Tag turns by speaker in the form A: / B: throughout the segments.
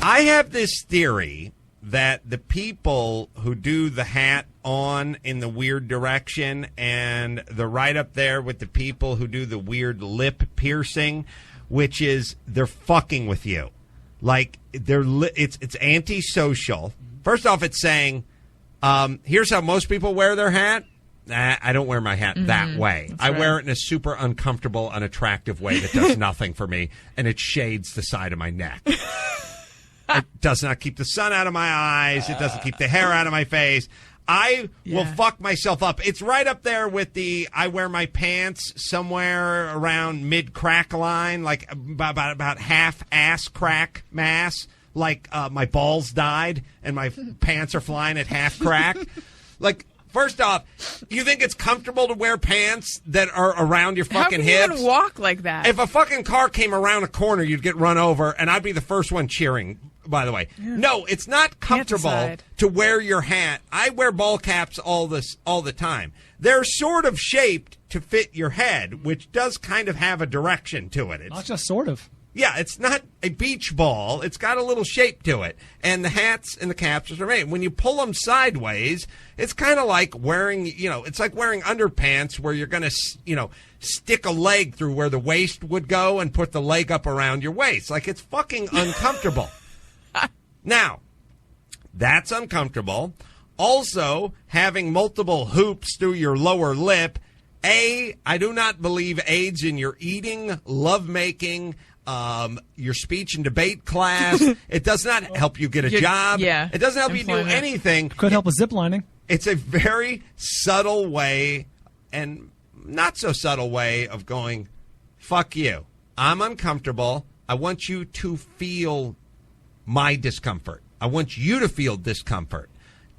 A: I have this theory that the people who do the hat on in the weird direction and the right up there with the people who do the weird lip piercing, which is they're fucking with you. Like, it's antisocial. First off, it's saying, here's how most people wear their hat. I don't wear my hat that way. I wear it in a super uncomfortable, unattractive way that does nothing for me, and it shades the side of my neck. It does not keep the sun out of my eyes. It doesn't keep the hair out of my face. I will fuck myself up. It's right up there with I wear my pants somewhere around mid-crack line, like about half ass crack mass, like my balls died and my pants are flying at half crack. Like, first off, you think it's comfortable to wear pants that are around your fucking hips?
B: How can you even walk like that?
A: If a fucking car came around a corner, you'd get run over, and I'd be the first one cheering, by the way. Yeah. No, it's not comfortable to wear your hat. I wear ball caps all the time. They're sort of shaped to fit your head, which does kind of have a direction to it. It's
C: not just sort of.
A: Yeah, it's not a beach ball. It's got a little shape to it. And the hats and the caps are made. When you pull them sideways, it's kind of like wearing, it's like wearing underpants where you're going to, stick a leg through where the waist would go and put the leg up around your waist. Like, it's fucking uncomfortable. Now, that's uncomfortable. Also, having multiple hoops through your lower lip. I do not believe aids in your eating, lovemaking, your speech and debate class. It does not help you get a job.
B: Yeah,
A: it doesn't help you do anything.
C: Could help with ziplining.
A: It's a very subtle way and not so subtle way of going, fuck you. I'm uncomfortable. I want you to feel my discomfort. I want you to feel discomfort.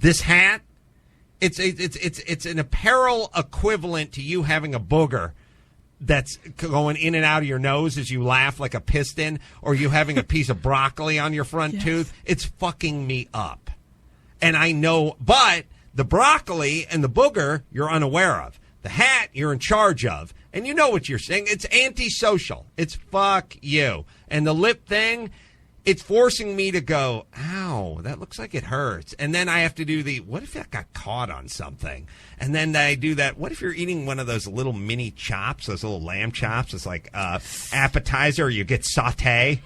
A: This hat, it's an apparel equivalent to you having a booger that's going in and out of your nose as you laugh like a piston, or you having a piece of broccoli on your front tooth. It's fucking me up. And I know, but the broccoli and the booger you're unaware of. The hat you're in charge of. And you know what you're saying. It's antisocial. It's fuck you. And the lip thing, it's forcing me to go, ow, that looks like it hurts. And then I have to do what if that got caught on something? And then I do that, what if you're eating one of those little mini chops, those little lamb chops? It's like appetizer, you get sauté.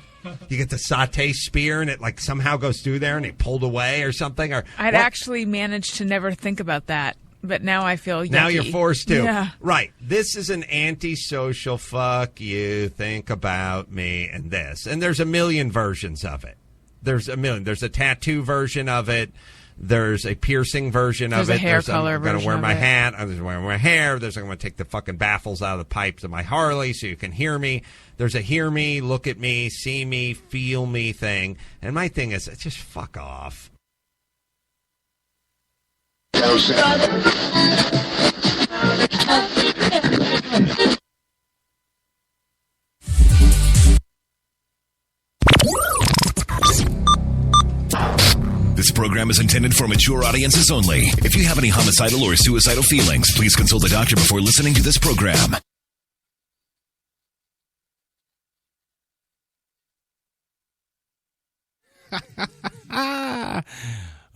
A: You get the sauté spear, and it like somehow goes through there, and it pulled away or something. Or
B: I'd actually managed to never think about that. But now I feel yucky.
A: Now you're forced to.
B: Yeah.
A: Right. This is an antisocial, fuck you, think about me, and this. And there's a million versions of it. There's a million. There's a tattoo version of it. There's a piercing version of it.
B: There's a hair color
A: I'm going to wear my
B: it.
A: hat. I'm going to wear my hair. I'm going to take the fucking baffles out of the pipes of my Harley so you can hear me. There's a hear me, look at me, see me, feel me thing. And my thing is, just fuck off.
D: This program is intended for mature audiences only. If you have any homicidal or suicidal feelings, please consult a doctor before listening to this program.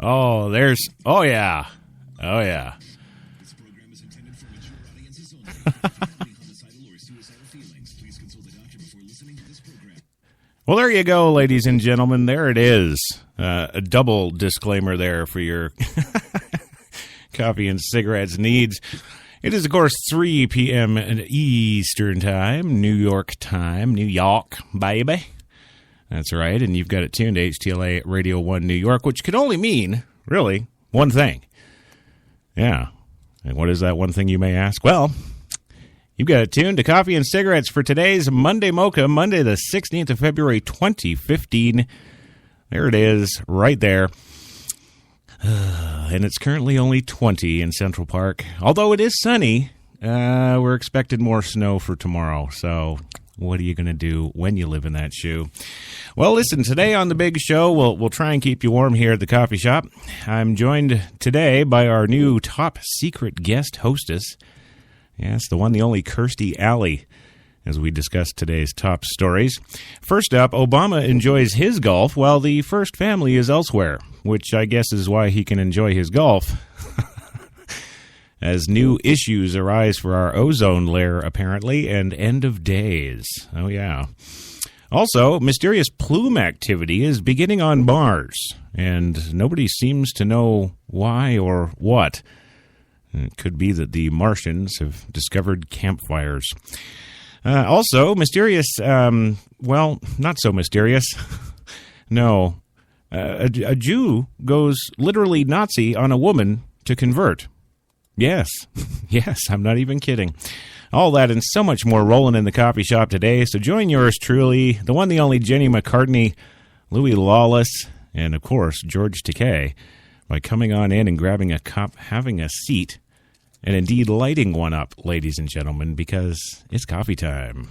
E: Oh yeah. Oh, yeah.
D: This program is intended for mature audiences only. If you have any homicidal or suicidal feelings, please consult a doctor before listening to this program.
E: Well, there you go, ladies and gentlemen. There it is. A double disclaimer there for your coffee and cigarettes needs. It is, of course, 3 p.m. Eastern Time, New York time. New York, baby. That's right, and you've got it tuned to HTLA Radio 1 New York, which could only mean, really, one thing. Yeah. And what is that one thing, you may ask? Well, you've got it tuned to Coffee and Cigarettes for today's Monday Mocha, Monday the 16th of February, 2015. There it is, right there. And it's currently only 20 in Central Park. Although it is sunny, we're expecting more snow for tomorrow, so what are you going to do when you live in that shoe? Well, listen, today on the big show, we'll try and keep you warm here at the coffee shop. I'm joined today by our new top secret guest hostess. Yes, the one, the only Kirstie Alley. as we discuss today's top stories. First up, Obama enjoys his golf while the first family is elsewhere, which I guess is why he can enjoy his golf. As new issues arise for our ozone layer, apparently, and end of days. Oh, yeah. Also, mysterious plume activity is beginning on Mars, and nobody seems to know why or what. It could be that the Martians have discovered campfires. Also, mysterious, well, not so mysterious. No. A Jew goes literally Nazi on a woman to convert. Yes. Yes, I'm not even kidding. All that and so much more rolling in the coffee shop today. So join yours truly, the one, the only Jenny McCartney, Louie Lawless, and, of course, George Takei, by coming on in and grabbing a cup, having a seat, and indeed lighting one up, ladies and gentlemen, because it's coffee time.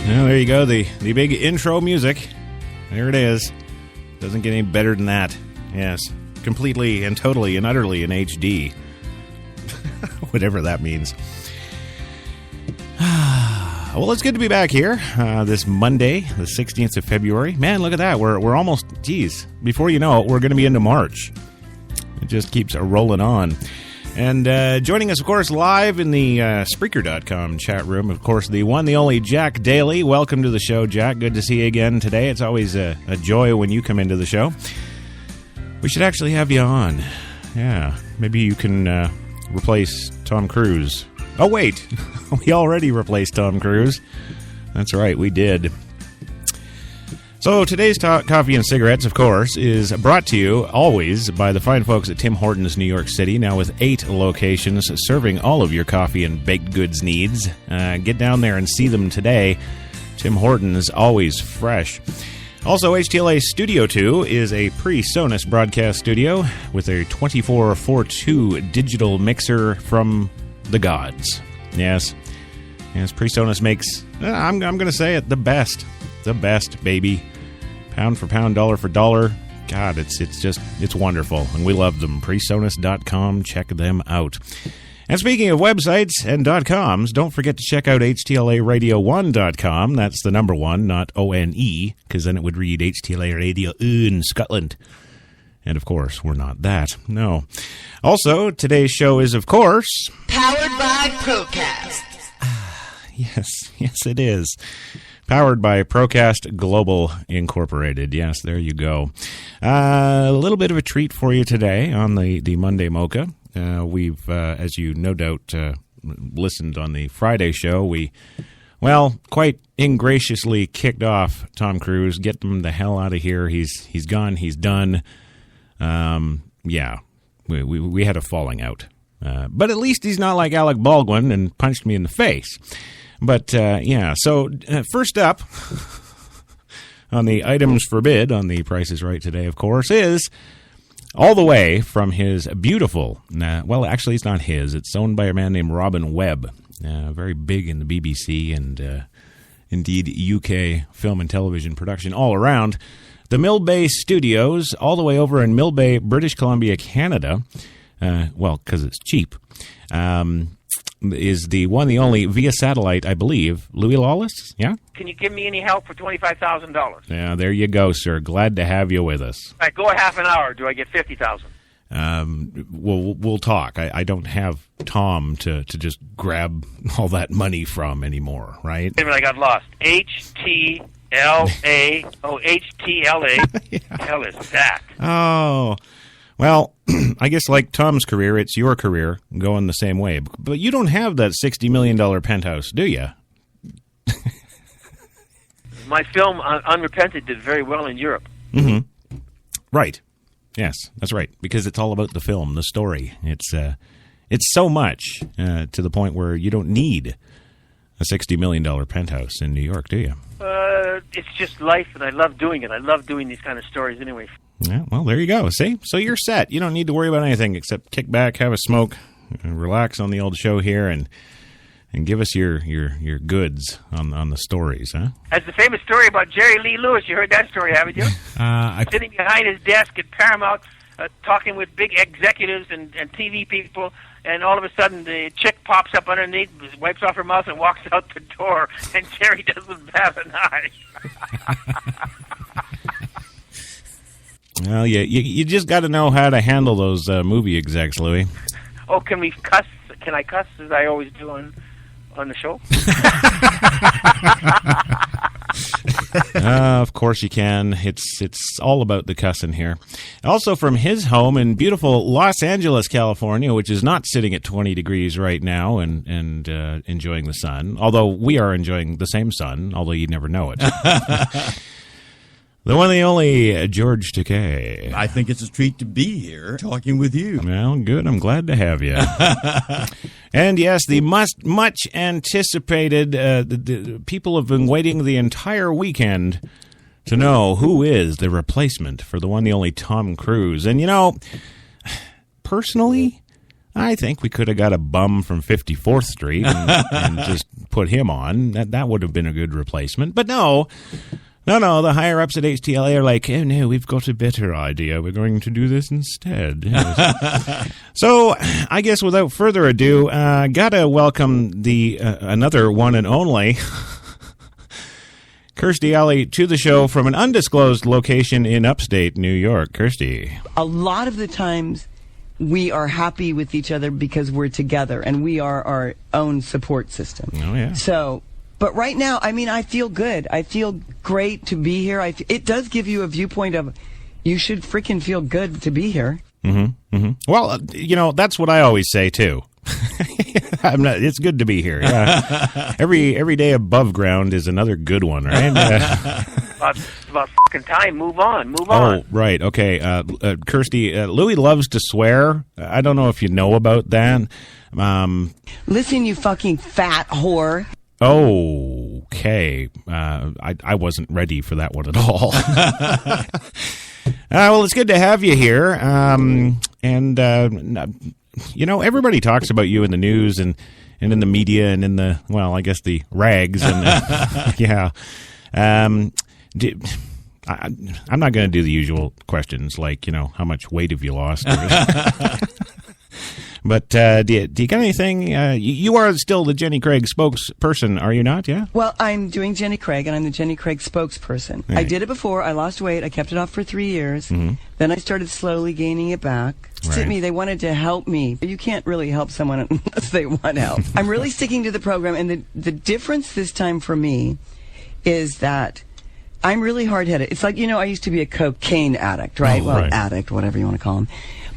E: There you go, the big intro music. There it is. Doesn't get any better than that. Yes, completely and totally and utterly in HD. Whatever that means. Well, it's good to be back here this Monday, the 16th of February. Man, look at that. We're almost, geez, before you know it, we're going to be into March. It just keeps rolling on. And joining us, of course, live in the Spreaker.com chat room, of course, the one, the only Jack Daly. Welcome to the show, Jack. Good to see you again today. It's always a joy when you come into the show. We should actually have you on. Yeah, maybe you can replace Tom Cruise. Oh, wait. We already replaced Tom Cruise. That's right, we did. So today's Coffee and Cigarettes, of course, is brought to you always by the fine folks at Tim Hortons, New York City, now with 8 locations serving all of your coffee and baked goods needs. Get down there and see them today. Tim Hortons, always fresh. Also, HTLA Studio 2 is a pre-Sonus broadcast studio with a 24/42 digital mixer from the gods. Yes, pre-Sonus makes, I'm going to say it, the best, baby. Pound for pound, dollar for dollar. God, it's wonderful, and we love them. Presonus.com, check them out. And speaking of websites and .coms, don't forget to check out HTLARadio1.com. That's the number 1, not O-N-E, because then it would read HTLA Radio in Scotland. And, of course, we're not that. No. Also, today's show is, of course,
C: powered by Procast.
E: Yes, it is. Powered by Procast Global Incorporated. Yes, there you go. A little bit of a treat for you today on the Monday Mocha. We've, as you no doubt listened on the Friday show, we, quite ingraciously kicked off Tom Cruise. Get him the hell out of here. He's gone. He's done. We had a falling out. But at least he's not like Alec Baldwin and punched me in the face. But, so first up on the items forbid on the Price is Right today, of course, is all the way from his beautiful, actually it's not his, it's owned by a man named Robin Webb, very big in the BBC and indeed UK film and television production all around. The Mill Bay Studios, all the way over in Mill Bay, British Columbia, Canada, because it's cheap, is the one, the only, via satellite, I believe, Louie Lawless, yeah?
F: Can you give me any help for $25,000?
E: Yeah, there you go, sir. Glad to have you with us.
F: All right, go a half an hour. Do I get $50,000?
E: We'll talk. I don't have Tom to just grab all that money from anymore, right?
F: Wait a minute, I got lost. HT L-A-O-H-T-L-A.
E: Yeah.
F: Hell is that?
E: Oh, well, I guess like Tom's career, it's your career going the same way. But you don't have that $60 million penthouse, do you?
F: My film, Unrepented, did very well in Europe.
E: Mm-hmm. Right. Yes, that's right. Because it's all about the film, the story. It's so much to the point where you don't need a $60 million penthouse in New York, do you?
F: It's just life, and I love doing it. I love doing these kind of stories anyway.
E: Yeah, well, there you go. See? So you're set. You don't need to worry about anything except kick back, have a smoke, relax on the old show here, and give us your goods on the stories, huh?
F: That's the famous story about Jerry Lee Lewis. You heard that story, haven't you? Sitting behind his desk at Paramount, talking with big executives and TV people, and all of a sudden the chick pops up underneath, wipes off her mouth, and walks out the door, and Jerry doesn't bat an eye.
E: Well, you just got to know how to handle those movie execs, Louie.
F: Oh, can we cuss? Can I cuss as I always do on the show?
E: Of course you can. It's all about the cussing here. Also from his home in beautiful Los Angeles, California, which is not sitting at 20 degrees right now and enjoying the sun, although we are enjoying the same sun, although you'd never know it. The one and the only George Takei.
G: I think it's a treat to be here talking with you.
E: Well, good. I'm glad to have you. And yes, the much anticipated, the people have been waiting the entire weekend to know who is the replacement for the one and the only Tom Cruise. And, you know, personally, I think we could have got a bum from 54th Street and just put him on. That would have been a good replacement. But no, the higher-ups at HTLA are like, oh, no, we've got a better idea. We're going to do this instead. So, I guess without further ado, gotta welcome the another one and only Kirstie Alley to the show from an undisclosed location in upstate New York. Kirstie.
H: A lot of the times we are happy with each other because we're together, and we are our own support system.
E: Oh, yeah.
H: So... But right now, I mean, I feel good. I feel great to be here. It does give you a viewpoint of you should freaking feel good to be here.
E: Mm-hmm. Mm-hmm. Well, you know, that's what I always say, too. It's good to be here. Every day above ground is another good one, right?
F: It's about fucking time. Move on.
E: Oh, right. Okay. Kirstie, Louie loves to swear. I don't know if you know about that.
H: Listen, you fucking fat whore.
E: Okay. I wasn't ready for that one at all. Well, it's good to have you here. You know, everybody talks about you in the news and in the media and in the, well, I guess the rags. And yeah. I'm not going to do the usual questions like, you know, how much weight have you lost? But do you got anything? You are still the Jenny Craig spokesperson, are you not? Yeah?
H: Well, I'm doing Jenny Craig, and I'm the Jenny Craig spokesperson.
E: Right.
H: I did it before. I lost weight. I kept it off for 3 years.
E: Mm-hmm.
H: Then I started slowly gaining it back.
E: Right.
H: They wanted to help me. You can't really help someone unless they want help. I'm really sticking to the program, and the difference this time for me is that I'm really hard-headed. It's like, you know, I used to be a cocaine addict, right?
E: Oh,
H: well,
E: right.
H: Addict, whatever you want to call him.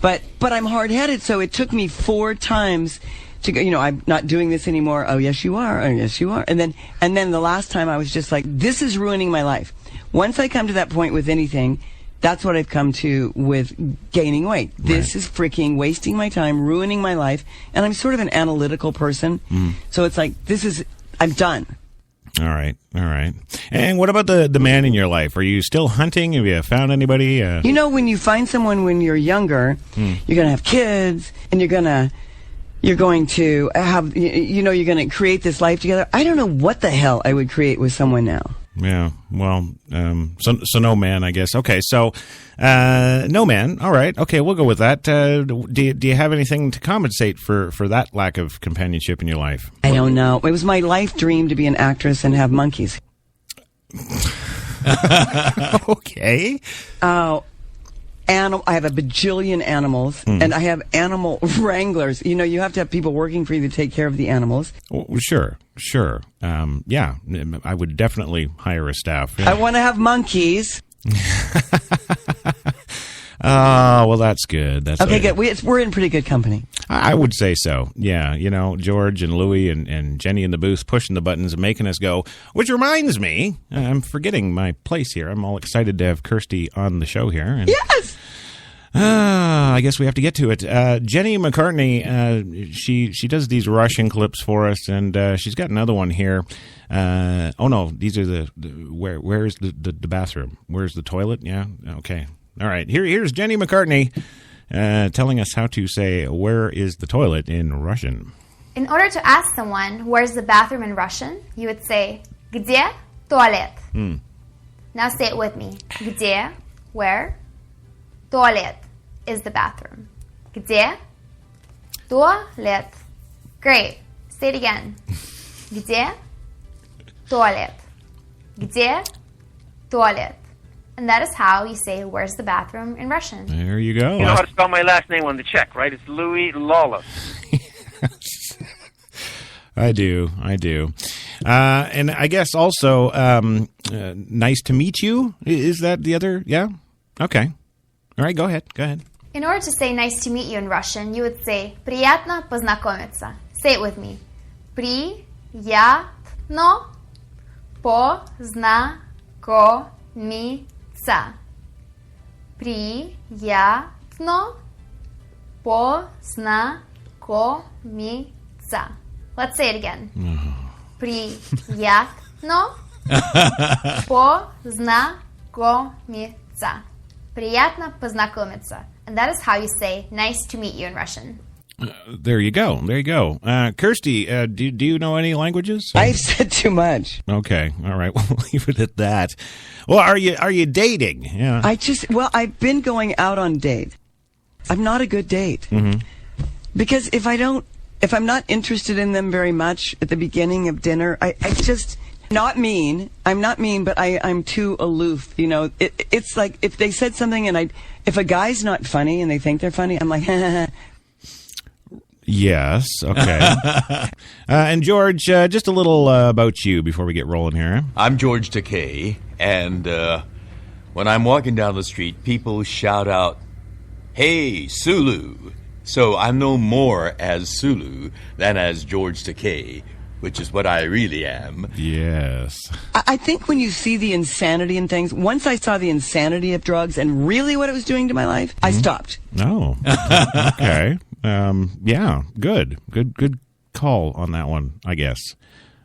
H: But I'm hard-headed, so it took me 4 times to go, you know, I'm not doing this anymore. Oh, yes, you are. Oh, yes, you are. And then the last time I was just like, this is ruining my life. Once I come to that point with anything, that's what I've come to with gaining weight. This is freaking wasting my time, ruining my life. And I'm sort of an analytical person. So it's like, I'm done.
E: All right. And what about the man in your life? Are you still hunting? Have you found anybody?
H: You know, when you find someone when you're younger, you're going to have kids, and you're going to have, you know, you're going to create this life together. I don't know what the hell I would create with someone now.
E: Yeah, well, so no man, I guess. Okay, so no man. All right, okay, we'll go with that. Do you have anything to compensate for that lack of companionship in your life?
H: I don't know. It was my life dream to be an actress and have monkeys.
E: Okay.
H: Oh, I have a bajillion animals, and I have animal wranglers. You know, you have to have people working for you to take care of the animals.
E: Well, sure. Yeah, I would definitely hire a staff. Yeah.
H: I want to have monkeys.
E: Oh, well, that's good. That's
H: okay. Good. We're in pretty good company.
E: I would say so. Yeah, you know, George and Louie and Jenny in the booth pushing the buttons and making us go. Which reminds me, I'm forgetting my place here. I'm all excited to have Kirstie on the show here. And,
H: yes.
E: I guess we have to get to it. Jenny McCartney, she does these Russian clips for us, and she's got another one here. Oh no, these are where's the bathroom? Where's the toilet? Yeah, okay. All right, here's Jenny McCartney telling us how to say "where is the toilet" in Russian.
I: In order to ask someone where's the bathroom in Russian, you would say "Где туалет?" Now say it with me. Где, where, туалет is the bathroom. Где туалет? Great. Say it again. Где туалет? Где туалет? And that is how you say, where's the bathroom in Russian.
E: There you go.
F: You know how to spell my last name on the check, right? It's Louie Lawless.
E: I do. And I guess also, nice to meet you. Is that the other? Yeah? Okay. All right, go ahead.
I: In order to say nice to meet you in Russian, you would say, приятно познакомиться. Say it with me. Приятно познакомиться. Приятно познакомиться. Let's say it again. Приятно познакомиться. Приятно познакомиться. And that is how you say nice to meet you in Russian.
E: There you go. Kirstie, do you know any languages?
H: I've said too much.
E: Okay. All right. We'll leave it at that. Well, are you dating? Yeah.
H: I've been going out on dates. I'm not a good date. Mm-hmm. Because if I'm not interested in them very much at the beginning of dinner, I just, not mean. I'm not mean, but I'm too aloof. You know, it's like if they said something and if a guy's not funny and they think they're funny, I'm like,
E: Yes, okay. And George, just a little about you before we get rolling here.
G: I'm George Takei, and when I'm walking down the street, people shout out, "Hey, Sulu!" So I'm known more as Sulu than as George Takei, which is what I really am.
E: Yes.
H: I think when you see the insanity in things, once I saw the insanity of drugs and really what it was doing to my life, I stopped.
E: Oh, okay. Yeah, good call on that one, I guess.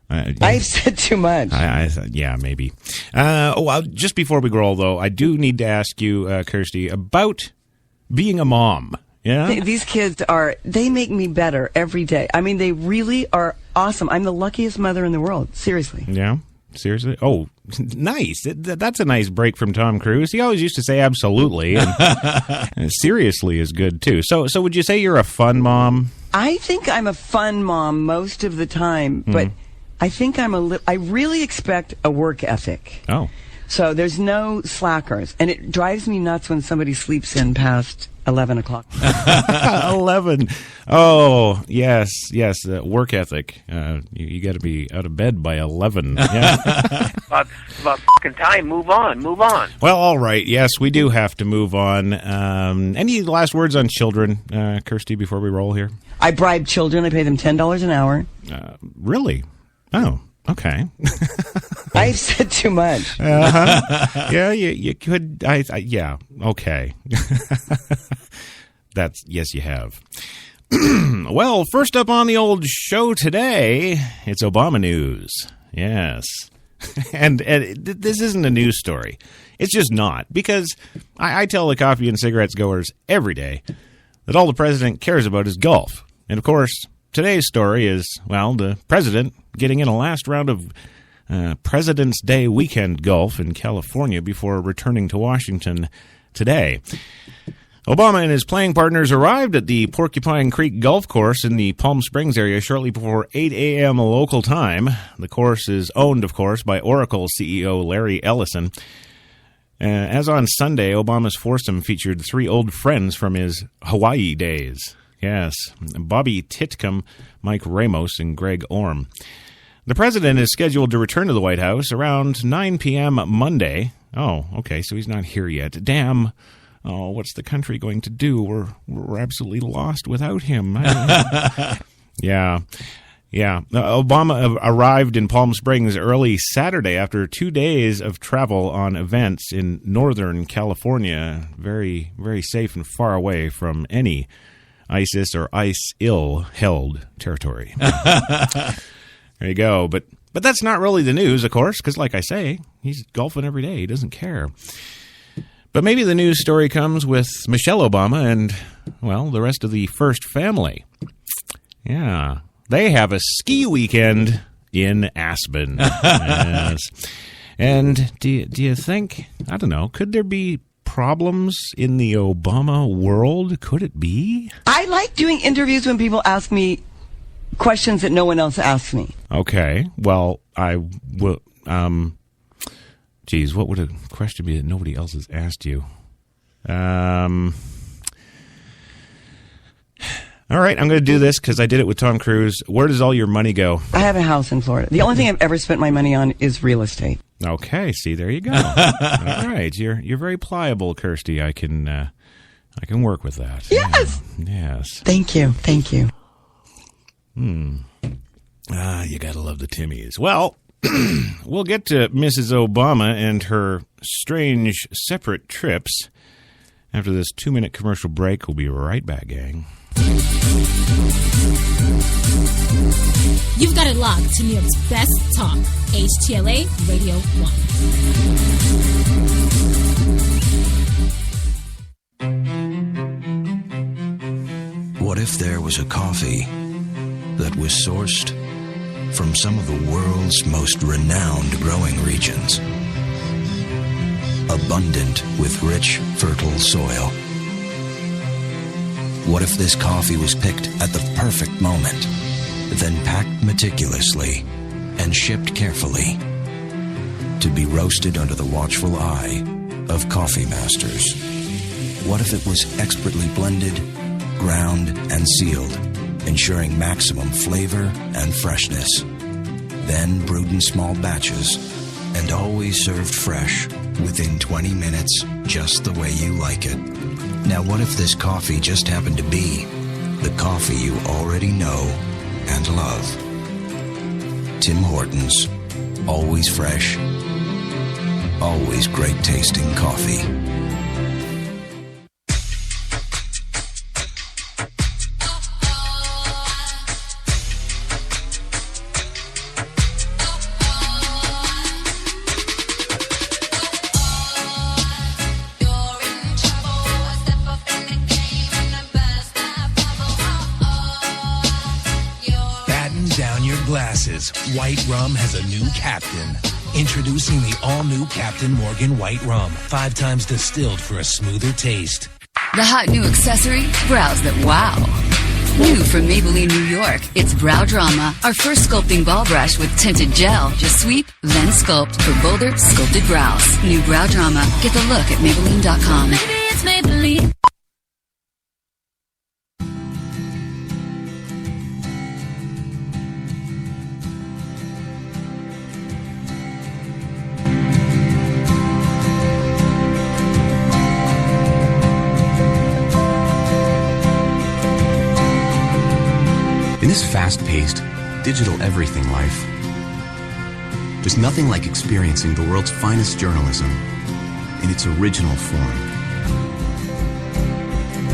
H: I've said too much.
E: Yeah, maybe. Well, just before we roll, though, I do need to ask you, Kirstie, about being a mom. Yeah,
H: these kids they make me better every day. I mean, they really are awesome. I'm the luckiest mother in the world. Seriously.
E: Yeah. Seriously? Oh, nice. That's a nice break from Tom Cruise. He always used to say absolutely, and seriously is good, too. So would you say you're a fun mom?
H: I think I'm a fun mom most of the time, but I think I really expect a work ethic.
E: Oh.
H: So there's no slackers, and it drives me nuts when somebody sleeps in past 11 o'clock.
E: 11. Oh, yes. Work ethic. You got to be out of bed by 11. Yeah.
F: about fucking time. Move on.
E: Well, all right. Yes, we do have to move on. Any last words on children, Kirstie, before we roll here?
H: I bribe children. I pay them $10 an hour.
E: Really? Oh, okay.
H: I've said too much.
E: Yeah, you could. Yeah, okay. Yes, you have. Well, first up on the old show today, it's Obama news. Yes. And this isn't a news story. It's just not. Because I tell the coffee and cigarettes goers every day that all the president cares about is golf. And, of course, today's story is, well, the president getting in a last round of President's Day weekend golf in California before returning to Washington today. Obama and his playing partners arrived at the Porcupine Creek Golf Course in the Palm Springs area shortly before 8 a.m. local time. The course is owned, of course, by Oracle CEO Larry Ellison. As on Sunday, Obama's foursome featured 3 old friends from his Hawaii days. Yes, Bobby Titcomb, Mike Ramos, and Greg Orm. The president is scheduled to return to the White House around 9 p.m. Monday. Oh, okay, so he's not here yet. Damn. Oh, what's the country going to do? We're absolutely lost without him. Yeah. Obama arrived in Palm Springs early Saturday after 2 days of travel on events in Northern California. Very, very safe and far away from any ISIS or ISIL-held territory. There you go. But that's not really the news, of course, because like I say, he's golfing every day. He doesn't care. But maybe the news story comes with Michelle Obama and, well, the rest of the first family. Yeah. They have a ski weekend in Aspen. Yes. And do you think, I don't know, could there be problems in the Obama world? Could it be?
H: I like doing interviews when people ask me questions that no one else asks me.
E: Okay. Well, I will. Geez, what would a question be that nobody else has asked you? All right, I'm going to do this because I did it with Tom Cruise. Where does all your money go?
H: I have a house in Florida. The only thing I've ever spent my money on is real estate.
E: Okay, see, there you go. All right, you're very pliable, Kirstie. I can work with that.
H: Yes.
E: Yeah. Yes.
H: Thank you.
E: You gotta love the Timmies. Well, we'll get to Mrs. Obama and her strange separate trips after this 2-minute commercial break. We'll be right back, gang.
J: You've got it locked to New York's best talk, HTLA Radio
K: 1. What if there was a coffee that was sourced from some of the world's most renowned growing regions, abundant with rich, fertile soil? What if this coffee was picked at the perfect moment, then packed meticulously and shipped carefully to be roasted under the watchful eye of coffee masters? What if it was expertly blended, ground, and sealed, ensuring maximum flavor and freshness, then brewed in small batches and always served fresh within 20 minutes, just the way you like it? Now, what if this coffee just happened to be the coffee you already know and love? Tim Hortons. Always fresh. Always great tasting coffee.
L: White Rum has a new captain. Introducing the all-new Captain Morgan White Rum. 5 times distilled for a smoother taste.
M: The hot new accessory? Brows that wow. New from Maybelline, New York, it's Brow Drama, our first sculpting ball brush with tinted gel. Just sweep, then sculpt for bolder, sculpted brows. New Brow Drama. Get the look at Maybelline.com. Maybe it's Maybelline.
N: In this fast-paced, digital everything life, there's nothing like experiencing the world's finest journalism in its original form.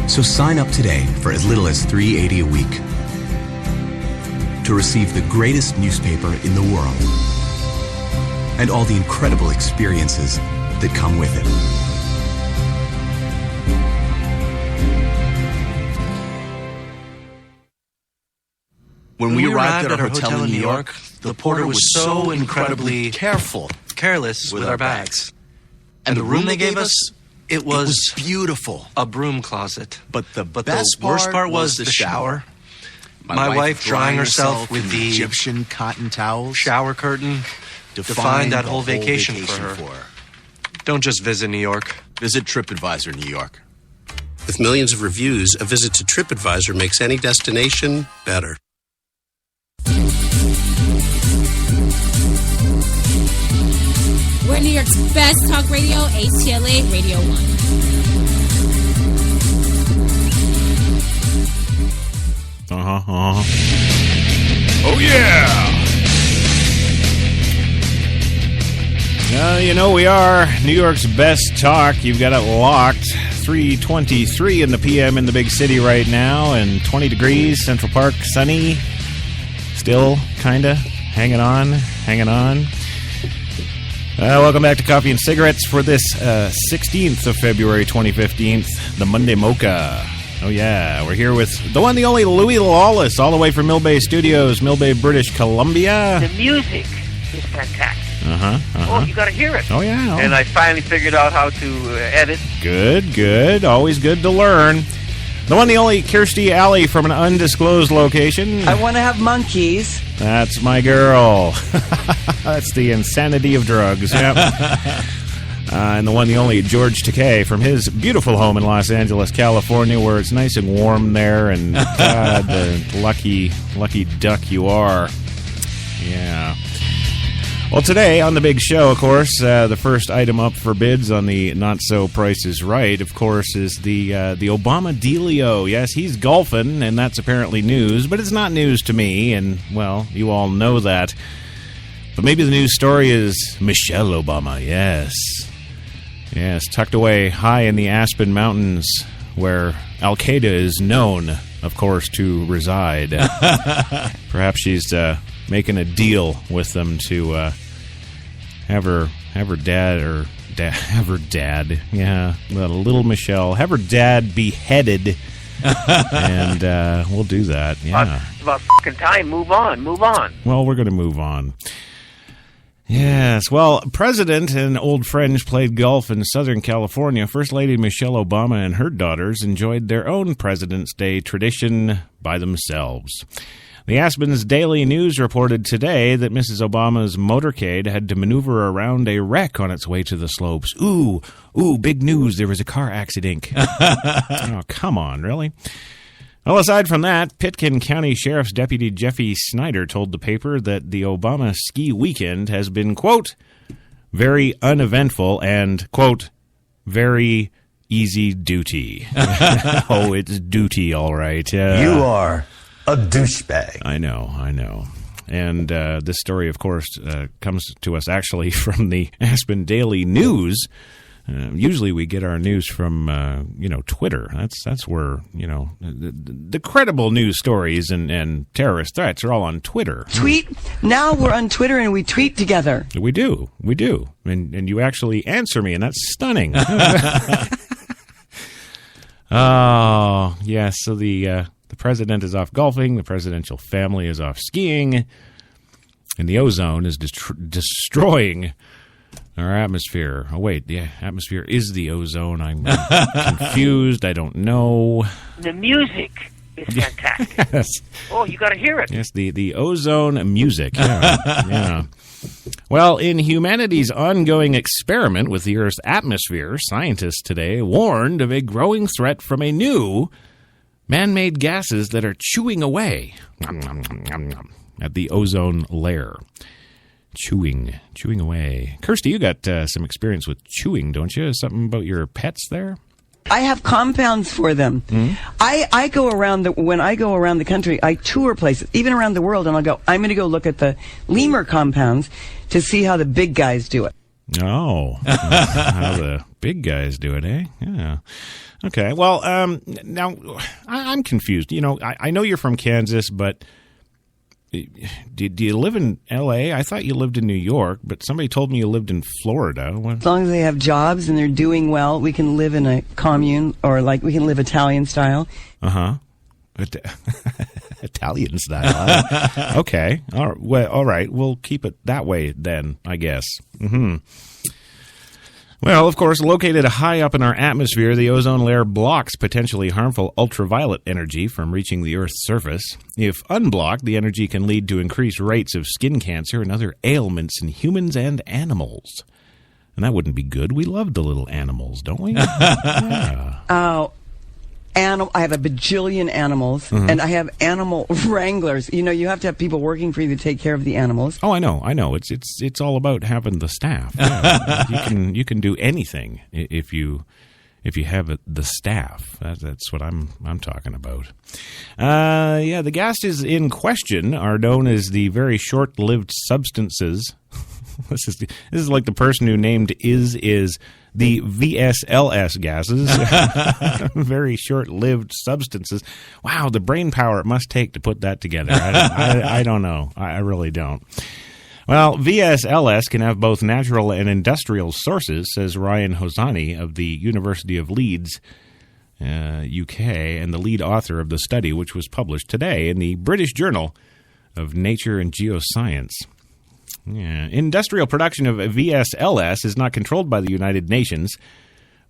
N: So sign up today for as little as $3.80 a week to receive the greatest newspaper in the world and all the incredible experiences that come with it.
O: When we arrived at our hotel in New York, the porter was so incredibly careless with our bags. And the room they gave us, it was beautiful. A broom closet. But the worst part was the shower. My wife drying herself with the Egyptian cotton towels. Shower curtain defined that whole vacation for her. Don't just visit New York.
P: Visit TripAdvisor New York.
Q: With millions of reviews, a visit to TripAdvisor makes any destination better.
J: We're New York's best talk radio, HTLA Radio 1.
E: Oh, yeah! You know we are New York's best talk. You've got it locked. 3:23 in the PM in the big city right now, and 20 degrees, Central Park, sunny. Still, kinda, hanging on. Welcome back to Coffee and Cigarettes for this 16th of February 2015, the Monday Mocha. Oh, yeah. We're here with the one, the only Louie Lawless, all the way from Mill Bay Studios, Mill Bay, British Columbia.
F: The music is fantastic.
E: Uh-huh.
F: Oh, you got to hear it.
E: Oh, yeah.
F: And I finally figured out how to edit.
E: Good. Always good to learn. The one, the only Kirstie Alley from an undisclosed location.
H: I want to have monkeys.
E: That's my girl. That's the insanity of drugs. Yep. And the one, the only George Takei from his beautiful home in Los Angeles, California, where it's nice and warm there. And God, the lucky duck you are. Yeah. Well, today on the big show, of course, the first item up for bids on the Not So Price is Right, of course, is the Obama dealio. Yes, he's golfing, and that's apparently news, but it's not news to me, and, well, you all know that. But maybe the news story is Michelle Obama, yes. Yes, tucked away high in the Aspen Mountains, where Al-Qaeda is known, of course, to reside. Perhaps she's making a deal with them to have her dad, yeah, little Michelle, have her dad beheaded, and we'll do that. Yeah,
F: it's about fucking time. Move on.
E: Well, we're going to move on. Yes, well, President and old friends played golf in Southern California. First Lady Michelle Obama and her daughters enjoyed their own President's Day tradition by themselves. The Aspen's Daily News reported today that Mrs. Obama's motorcade had to maneuver around a wreck on its way to the slopes. Ooh, big news, there was a car accident. Oh, come on, really? Well, aside from that, Pitkin County Sheriff's Deputy Jeffy Snyder told the paper that the Obama ski weekend has been, quote, very uneventful and, quote, very easy duty. Oh, it's duty, all right.
R: You are a douchebag.
E: I know. And this story, of course, comes to us actually from the Aspen Daily News. Usually we get our news from, Twitter. That's where, the credible news stories and terrorist threats are all on Twitter.
H: Tweet? Now we're on Twitter and we tweet together.
E: We do. And you actually answer me, and that's stunning. Oh, yes. So the president is off golfing, the presidential family is off skiing, and the ozone is destroying our atmosphere. Oh, wait, the atmosphere is the ozone. I'm confused. I don't know.
F: The music is fantastic.
E: Yes.
F: Oh, you got to hear it.
E: Yes, the ozone music. Yeah. Well, in humanity's ongoing experiment with the Earth's atmosphere, scientists today warned of a growing threat from a new man-made gases that are chewing away at the ozone layer. Chewing away. Kirstie, you got some experience with chewing, don't you? Something about your pets there?
H: I have compounds for them. Mm-hmm. I go around when I go around the country, I tour places, even around the world, and I'm going to go look at the lemur compounds to see how the big guys do it.
E: Oh, how the big guys do it, eh? Yeah. Okay. Well, now I'm confused. I know you're from Kansas, but do you live in L.A.? I thought you lived in New York, but somebody told me you lived in Florida.
H: As long as they have jobs and they're doing well, we can live in a commune, or we can live Italian style.
E: Uh-huh. Italian style. Okay. All right. We'll keep it that way then, I guess. Mm-hmm. Well, of course, located high up in our atmosphere, the ozone layer blocks potentially harmful ultraviolet energy from reaching the Earth's surface. If unblocked, the energy can lead to increased rates of skin cancer and other ailments in humans and animals. And that wouldn't be good. We love the little animals, don't we? Yeah.
H: Oh, I have a bajillion animals, and I have animal wranglers. You know, you have to have people working for you to take care of the animals.
E: Oh, I know. It's all about having the staff. Yeah. you can do anything if you have the staff. That's what I'm talking about. The gases in question are known as the very short-lived substances. This is like the person who named is the VSLS gases. Very short-lived substances. Wow, the brain power it must take to put that together. I don't know. I really don't. Well, VSLS can have both natural and industrial sources, says Ryan Hosani of the University of Leeds, UK, and the lead author of the study, which was published today in the British Journal of Nature and Geoscience. Yeah. Industrial production of VSLS is not controlled by the United Nations.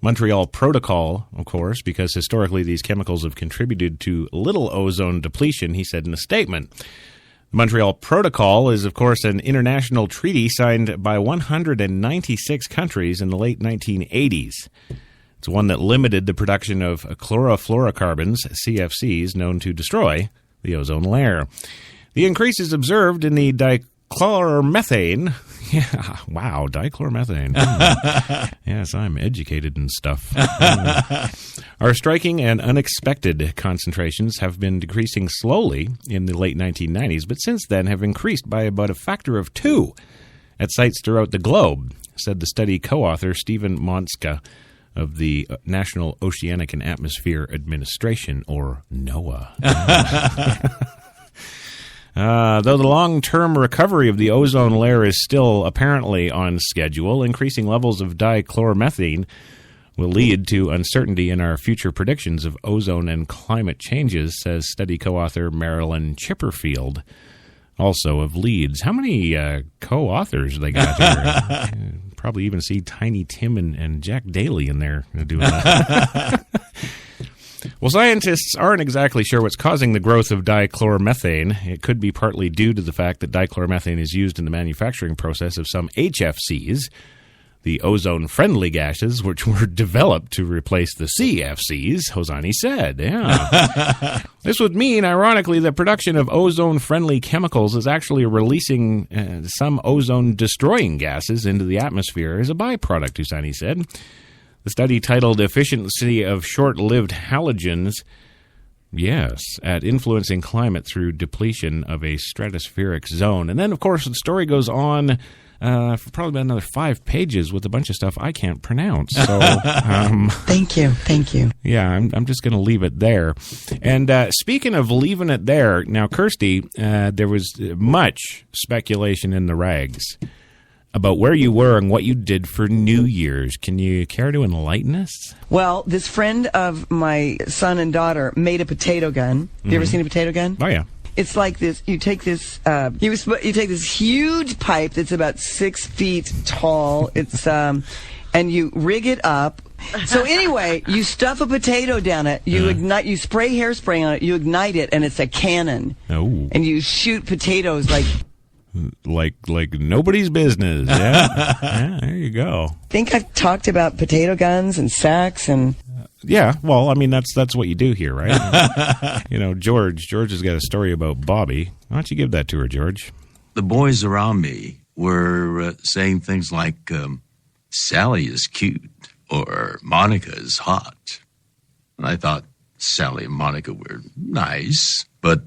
E: Montreal Protocol, of course, because historically these chemicals have contributed to little ozone depletion, he said in a statement. The Montreal Protocol is, of course, an international treaty signed by 196 countries in the late 1980s. It's one that limited the production of chlorofluorocarbons, CFCs, known to destroy the ozone layer. The increase is observed in the dichloromethane. Yeah, wow, dichloromethane. Yes, I'm educated in stuff. Our striking and unexpected concentrations have been decreasing slowly in the late 1990s, but since then have increased by about a factor of 2 at sites throughout the globe, said the study co-author Stephen Monska of the National Oceanic and Atmosphere Administration, or NOAA. Though the long-term recovery of the ozone layer is still apparently on schedule, increasing levels of dichloromethane will lead to uncertainty in our future predictions of ozone and climate changes, says study co-author Marilyn Chipperfield, also of Leeds. How many co-authors they got here? Probably even see Tiny Tim and Jack Daly in there doing that. Well, scientists aren't exactly sure what's causing the growth of dichloromethane. It could be partly due to the fact that dichloromethane is used in the manufacturing process of some HFCs, the ozone-friendly gases, which were developed to replace the CFCs, Hosani said. Yeah. This would mean, ironically, that production of ozone-friendly chemicals is actually releasing some ozone-destroying gases into the atmosphere as a byproduct, Hosani said. The study titled Efficiency of Short-Lived Halogens, yes, at Influencing Climate Through Depletion of a Stratospheric Zone. And then, of course, the story goes on for probably about another 5 pages with a bunch of stuff I can't pronounce. So,
H: Thank you.
E: Yeah, I'm just going to leave it there. And speaking of leaving it there, now, Kirstie, there was much speculation in the rags about where you were and what you did for New Year's. Can you care to enlighten us?
H: Well, this friend of my son and daughter made a potato gun. You ever seen a potato gun?
E: Oh, yeah.
H: It's like this. You take this. You take this huge pipe that's about 6 feet tall. It's and you rig it up. So anyway, you stuff a potato down it. You ignite. You spray hairspray on it. You ignite it, and it's a cannon.
E: Oh.
H: And you shoot potatoes like
E: nobody's business. Yeah. Yeah, there you go.
H: I think I've talked about potato guns and sacks and.
E: Yeah, well, I mean that's what you do here, right? You know, George has got a story about Bobby. Why don't you give that to her, George?
S: The boys around me were saying things like, Sally is cute, or Monica is hot. And I thought Sally and Monica were nice, but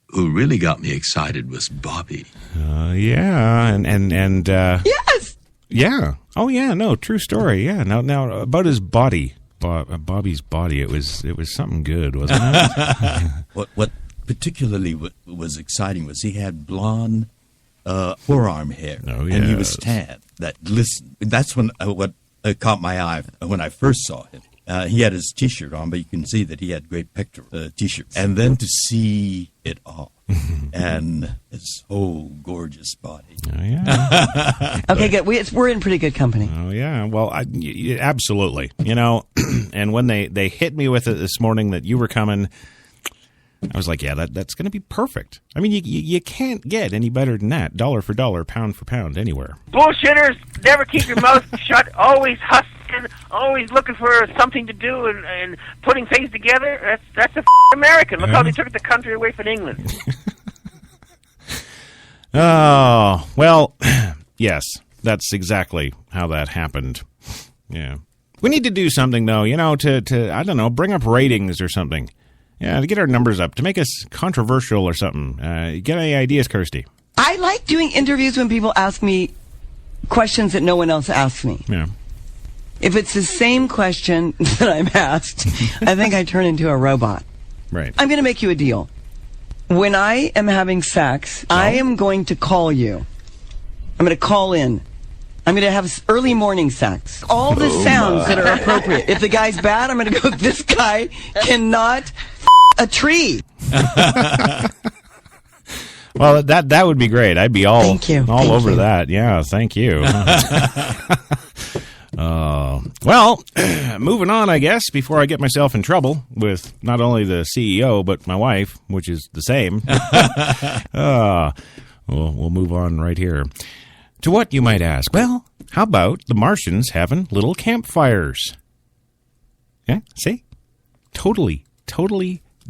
S: who really got me excited was Bobby.
E: Yeah, and
H: yes!
E: Yeah. Oh, yeah, no, true story, yeah. Now, about his body. Bobby's body. It was something good, wasn't it?
T: What particularly was exciting was he had blonde forearm hair, and he was tan that glistened. That's when what caught my eye when I first saw him. He had his T-shirt on, but you can see that he had great pectoral T-shirts. And then to see it all, and his whole gorgeous body.
E: Oh, yeah.
H: Okay, good. We're in pretty good company.
E: Oh, yeah. Well, absolutely. You know, and when they hit me with it this morning that you were coming, I was like, yeah, that's going to be perfect. I mean, you can't get any better than that, dollar for dollar, pound for pound, anywhere.
F: Bullshitters, never keep your mouth shut, always hustling, always looking for something to do and putting things together. That's a American. Look how they took the country away from England.
E: Oh, well, yes, that's exactly how that happened. Yeah. We need to do something, though, to I don't know, bring up ratings or something. Yeah, to get our numbers up, to make us controversial or something. Get any ideas, Kirstie?
H: I like doing interviews when people ask me questions that no one else asks me.
E: Yeah.
H: If it's the same question that I'm asked, I think I turn into a robot.
E: Right.
H: I'm going to make you a deal. When I am having sex, I am going to call you. I'm going to call in. I'm going to have early morning sex. All the sounds that are appropriate. If the guy's bad, I'm going to go, this guy cannot a tree.
E: Well, that would be great. I'd be all
H: Thank you.
E: over that. Yeah, thank you. Well, moving on, I guess, before I get myself in trouble with not only the CEO, but my wife, which is the same. We'll move on right here. To what, you might ask? Well, how about the Martians having little campfires? Yeah, see? Totally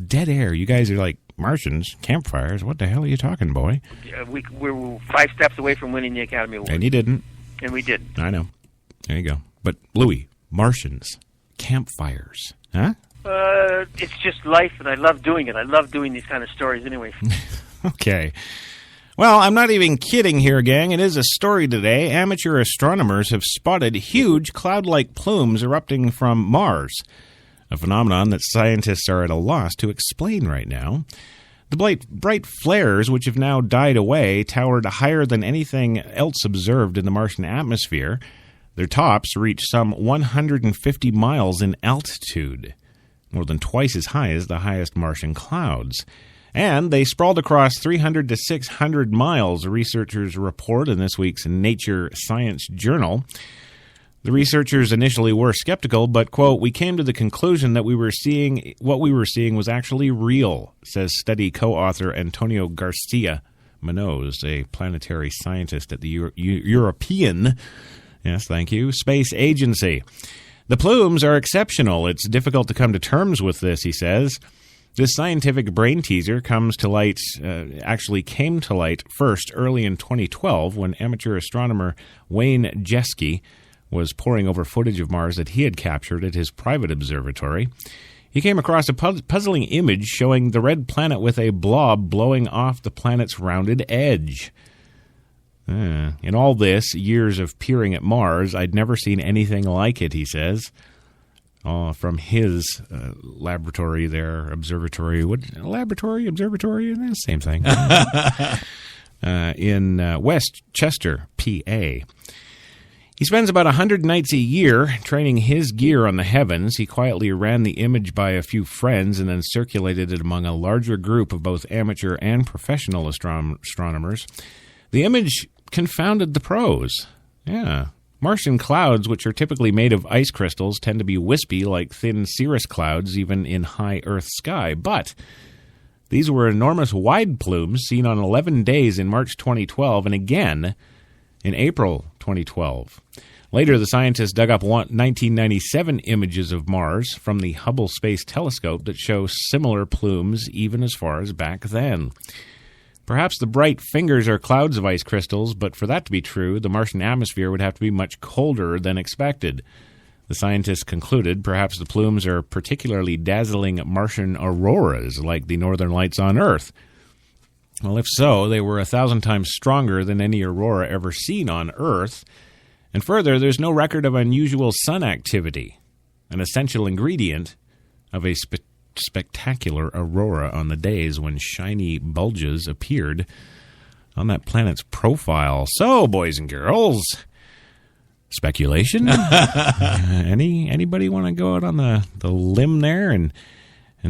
E: dead air. You guys are like, Martians, campfires? What the hell are you talking, boy?
F: We're 5 steps away from winning the Academy Award.
E: And you didn't.
F: And we didn't.
E: I know. There you go. But, Louie, Martians, campfires, huh?
F: It's just life, and I love doing it. I love doing these kind of stories anyway.
E: Okay. Well, I'm not even kidding here, gang. It is a story today. Amateur astronomers have spotted huge cloud-like plumes erupting from Mars, a phenomenon that scientists are at a loss to explain right now. The bright flares, which have now died away, towered higher than anything else observed in the Martian atmosphere. Their tops reach some 150 miles in altitude, more than twice as high as the highest Martian clouds. And they sprawled across 300 to 600 miles, researchers report in this week's Nature Science journal. The researchers initially were skeptical, but, quote, we came to the conclusion that what we were seeing was actually real, says study co-author Antonio Garcia Munoz, a planetary scientist at the European, yes, thank you, Space Agency. The plumes are exceptional. It's difficult to come to terms with this, he says. This scientific brain teaser actually came to light first early in 2012 when amateur astronomer Wayne Jeske was poring over footage of Mars that he had captured at his private observatory. He came across a puzzling image showing the red planet with a blob blowing off the planet's rounded edge. In all this, years of peering at Mars, I'd never seen anything like it, he says. From his laboratory there, observatory, observatory, same thing. In Westchester, PA. He spends about 100 nights a year training his gear on the heavens. He quietly ran the image by a few friends and then circulated it among a larger group of both amateur and professional astronomers. The image confounded the pros. Yeah. Martian clouds, which are typically made of ice crystals, tend to be wispy like thin cirrus clouds, even in high Earth sky. But these were enormous wide plumes seen on 11 days in March 2012 and again in April 2012. Later, the scientists dug up 1997 images of Mars from the Hubble Space Telescope that show similar plumes even as far as back then. Perhaps the bright fingers are clouds of ice crystals, but for that to be true, the Martian atmosphere would have to be much colder than expected. The scientists concluded perhaps the plumes are particularly dazzling Martian auroras like the northern lights on Earth. Well, if so, they were 1,000 times stronger than any aurora ever seen on Earth. And further, there's no record of unusual sun activity, an essential ingredient of a spectacular aurora on the days when shiny bulges appeared on that planet's profile. So, boys and girls, speculation? Anybody want to go out on the limb there and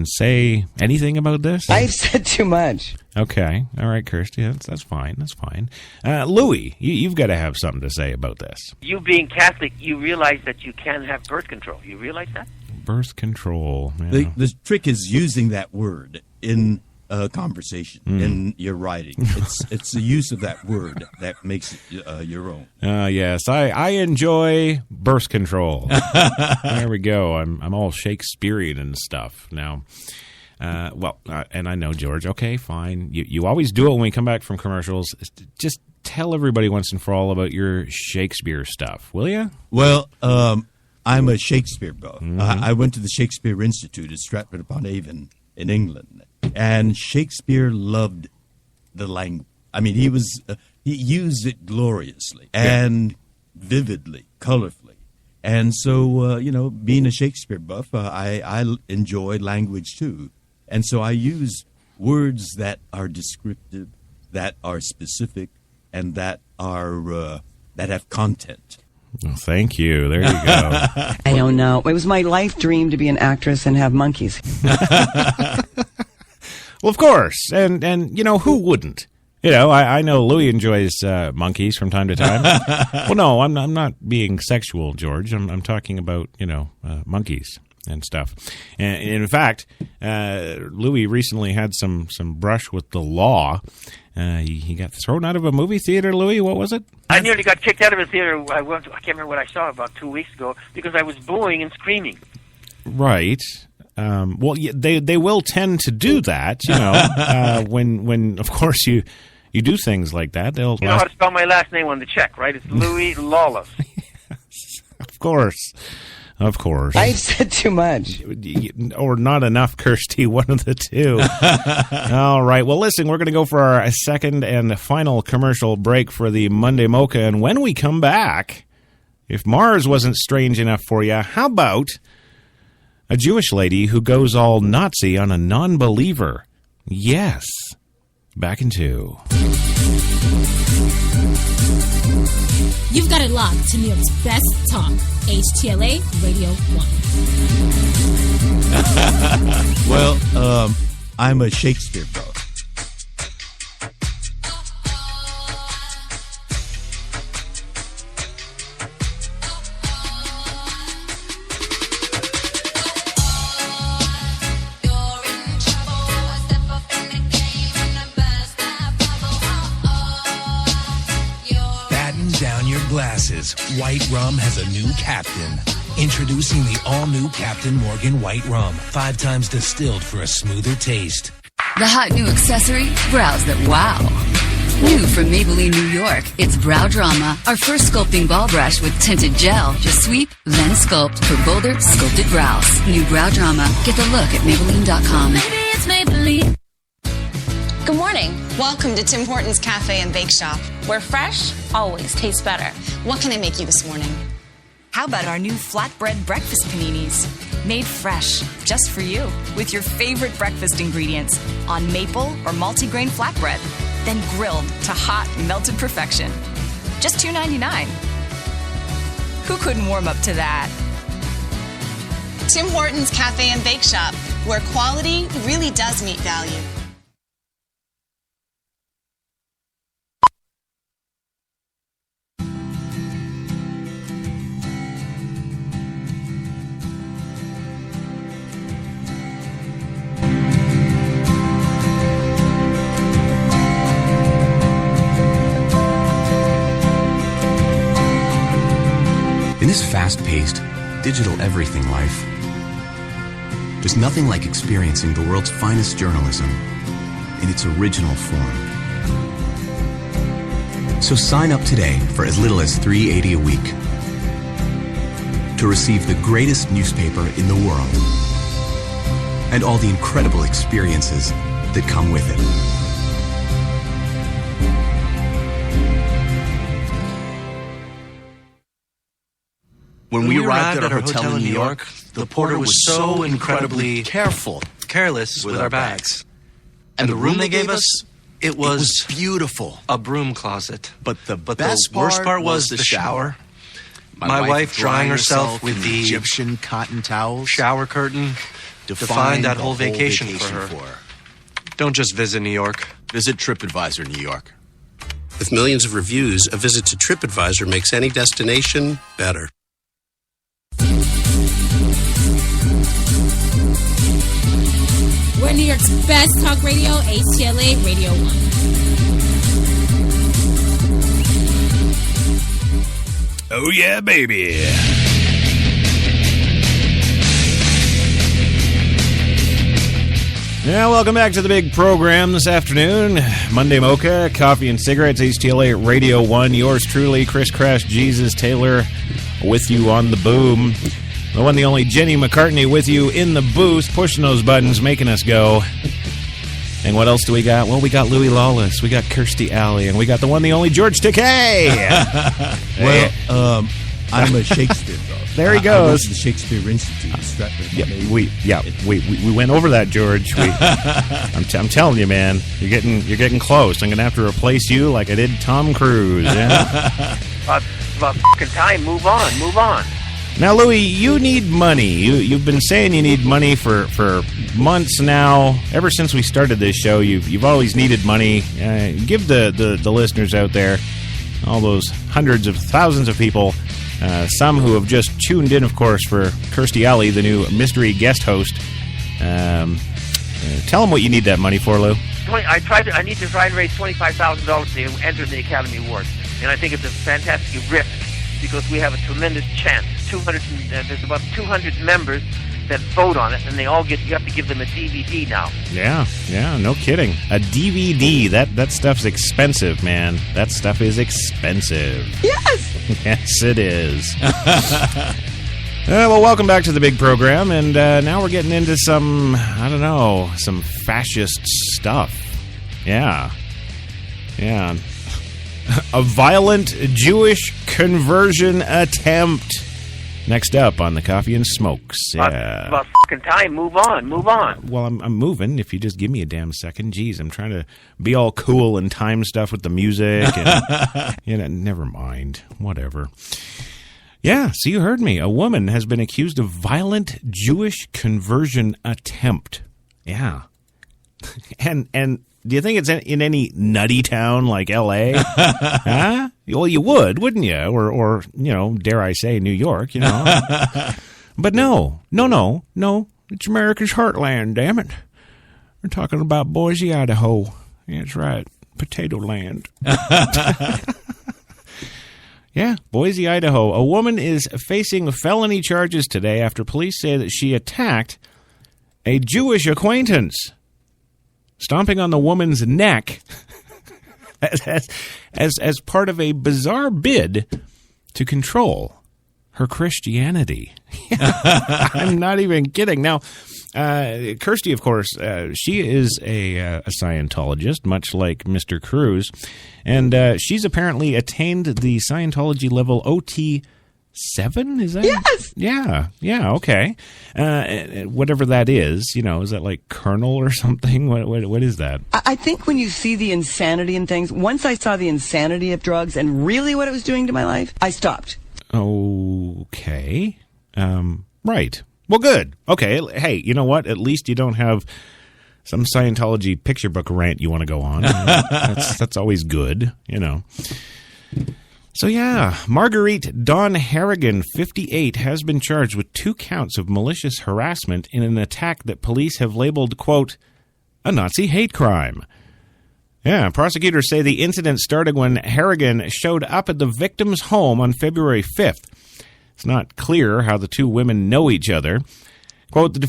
E: say anything about this?
H: I've said too much.
E: Okay. All right, Kirstie. That's fine. That's fine. Louie, you've got to have something to say about this.
F: You being Catholic, you realize that you can have birth control. You realize that?
E: Birth control. Yeah.
T: The trick is using that word in conversation, in your writing. It's the use of that word that makes it your own.
E: Yes, I enjoy birth control. There we go. I'm all Shakespearean and stuff now. And I know, George, okay, fine. You always do it when we come back from commercials. Just tell everybody once and for all about your Shakespeare stuff, will you?
T: Well, I'm a Shakespeare buff. I went to the Shakespeare Institute at Stratford-upon-Avon in England, and Shakespeare loved the language. I mean, he used it gloriously and vividly, colorfully. And so, being a Shakespeare buff, I enjoy language too. And so I use words that are descriptive, that are specific, and that are that have content.
E: Well, thank you. There you go.
H: I don't know. It was my life dream to be an actress and have monkeys.
E: Well, of course. And who wouldn't? I know Louie enjoys monkeys from time to time. Well, no, I'm not being sexual, George. I'm talking about, monkeys and stuff. And in fact, Louie recently had some brush with the law. He got thrown out of a movie theater, Louie. What was it?
F: I nearly got kicked out of a theater. I can't remember what I saw about 2 weeks ago because I was booing and screaming.
E: Right. Well, they will tend to do that, when of course you do things like that.
F: You know how to spell my last name on the check, right? It's Louie Lawless.
E: Of course.
H: I've said too much.
E: Or not enough, Kirstie, one of the two. All right. Well, listen, we're going to go for our second and final commercial break for the Monday Mocha. And when we come back, if Mars wasn't strange enough for you, how about a Jewish lady who goes all Nazi on a non-believer? Yes. Back in 2.
J: You've got it locked to New York's best talk, HTLA Radio 1.
T: Well, I'm a Shakespeare buff.
L: Glasses. White Rum has a new captain. Introducing the all-new Captain Morgan White Rum. 5 times distilled for a smoother taste.
M: The hot new accessory, brows that wow. New from Maybelline, New York, it's Brow Drama, our first sculpting ball brush with tinted gel. Just sweep, then sculpt for bolder, sculpted brows. New Brow Drama. Get the look at Maybelline.com.
J: Maybe it's Maybelline.
U: Good morning. Welcome to Tim Hortons Cafe and Bake Shop, where fresh always tastes better. What can I make you this morning?
V: How about our new flatbread breakfast paninis? Made fresh, just for you, with your favorite breakfast ingredients on maple or multigrain flatbread, then grilled to hot, melted perfection. Just $2.99. Who couldn't warm up to that?
U: Tim Hortons Cafe and Bake Shop, where quality really does meet value.
N: In this fast-paced, digital everything life, there's nothing like experiencing the world's finest journalism in its original form. So sign up today for as little as $3.80 a week to receive the greatest newspaper in the world and all the incredible experiences that come with it.
O: When we arrived at our hotel in New York, the porter was so incredibly careless with our bags. And the room they gave us, it was beautiful. A broom closet. But the worst part was the shower. My wife drying herself with the Egyptian cotton towels. Shower curtain defined that whole vacation for her. Don't just visit New York. Visit TripAdvisor New York.
Q: With millions of reviews, a visit to TripAdvisor makes any destination better.
J: We're New York's best talk radio, HTLA Radio 1.
E: Oh, yeah, baby. Yeah, welcome back to the big program this afternoon. Monday Mocha, Coffee and Cigarettes, HTLA Radio 1. Yours truly, Chris Crash, Jesus Taylor, with you on the boom. The one, the only Jenny McCartney with you in the booth, pushing those buttons, making us go. And what else do we got? Well, we got Louie Lawless, we got Kirstie Alley, and we got the one, the only George Takei.
T: Well, I'm a Shakespeare buff.
E: There he
T: I
E: goes.
T: went to the Shakespeare Institute in Stratford.
E: We went over that, George. I'm telling you, man, you're getting close. I'm gonna have to replace you like I did Tom Cruise. Yeah?
F: About fucking time. Move on.
E: Now, Louie, you need money. You've been saying you need money for months now. Ever since we started this show, you've always needed money. Give the listeners out there, all those hundreds of thousands of people, some who have just tuned in, of course, for Kirstie Alley, the new mystery guest host. Tell them what you need that money for, Lou.
F: I need to try and raise $25,000 to enter the Academy Awards, and I think it's a fantastic risk because we have a tremendous chance. There's about 200 members that vote on it, and they all you have to give them a DVD now.
E: Yeah, no kidding. A DVD, that stuff's expensive, man. That stuff is expensive.
H: Yes!
E: Yes, it is. Well, welcome back to the big program, and now we're getting into some fascist stuff. Yeah. A violent Jewish conversion attempt. Next up on the Coffee and Smokes. Yeah.
F: About fucking time. Move on.
E: Well, I'm moving. If you just give me a damn second. Jeez, I'm trying to be all cool and time stuff with the music. And, never mind. Whatever. Yeah, so you heard me. A woman has been accused of violent Jewish conversion attempt. Yeah. And do you think it's in any nutty town like L.A.? Huh? Well, you would, wouldn't you? Or dare I say, New York, But no. It's America's heartland, damn it. We're talking about Boise, Idaho. That's right. Potato land. Yeah, Boise, Idaho. A woman is facing felony charges today after police say that she attacked a Jewish acquaintance, stomping on the woman's neck as part of a bizarre bid to control her Christianity. I'm not even kidding. Now, Kirstie, of course, she is a Scientologist, much like Mr. Cruz, and she's apparently attained the Scientology level OT7, is that?
H: Yes!
E: Yeah, okay. Whatever that is, is that like Colonel or something? What is that?
H: I think when you see the insanity in things, once I saw the insanity of drugs and really what it was doing to my life, I stopped.
E: Okay. Right. Well, good. Okay. Hey, you know what? At least you don't have some Scientology picture book rant you want to go on. That's always good, So, yeah, Marguerite Dawn Harrigan, 58, has been charged with 2 counts of malicious harassment in an attack that police have labeled, quote, a Nazi hate crime. Yeah, prosecutors say the incident started when Harrigan showed up at the victim's home on February 5th. It's not clear how the 2 women know each other. Quote, the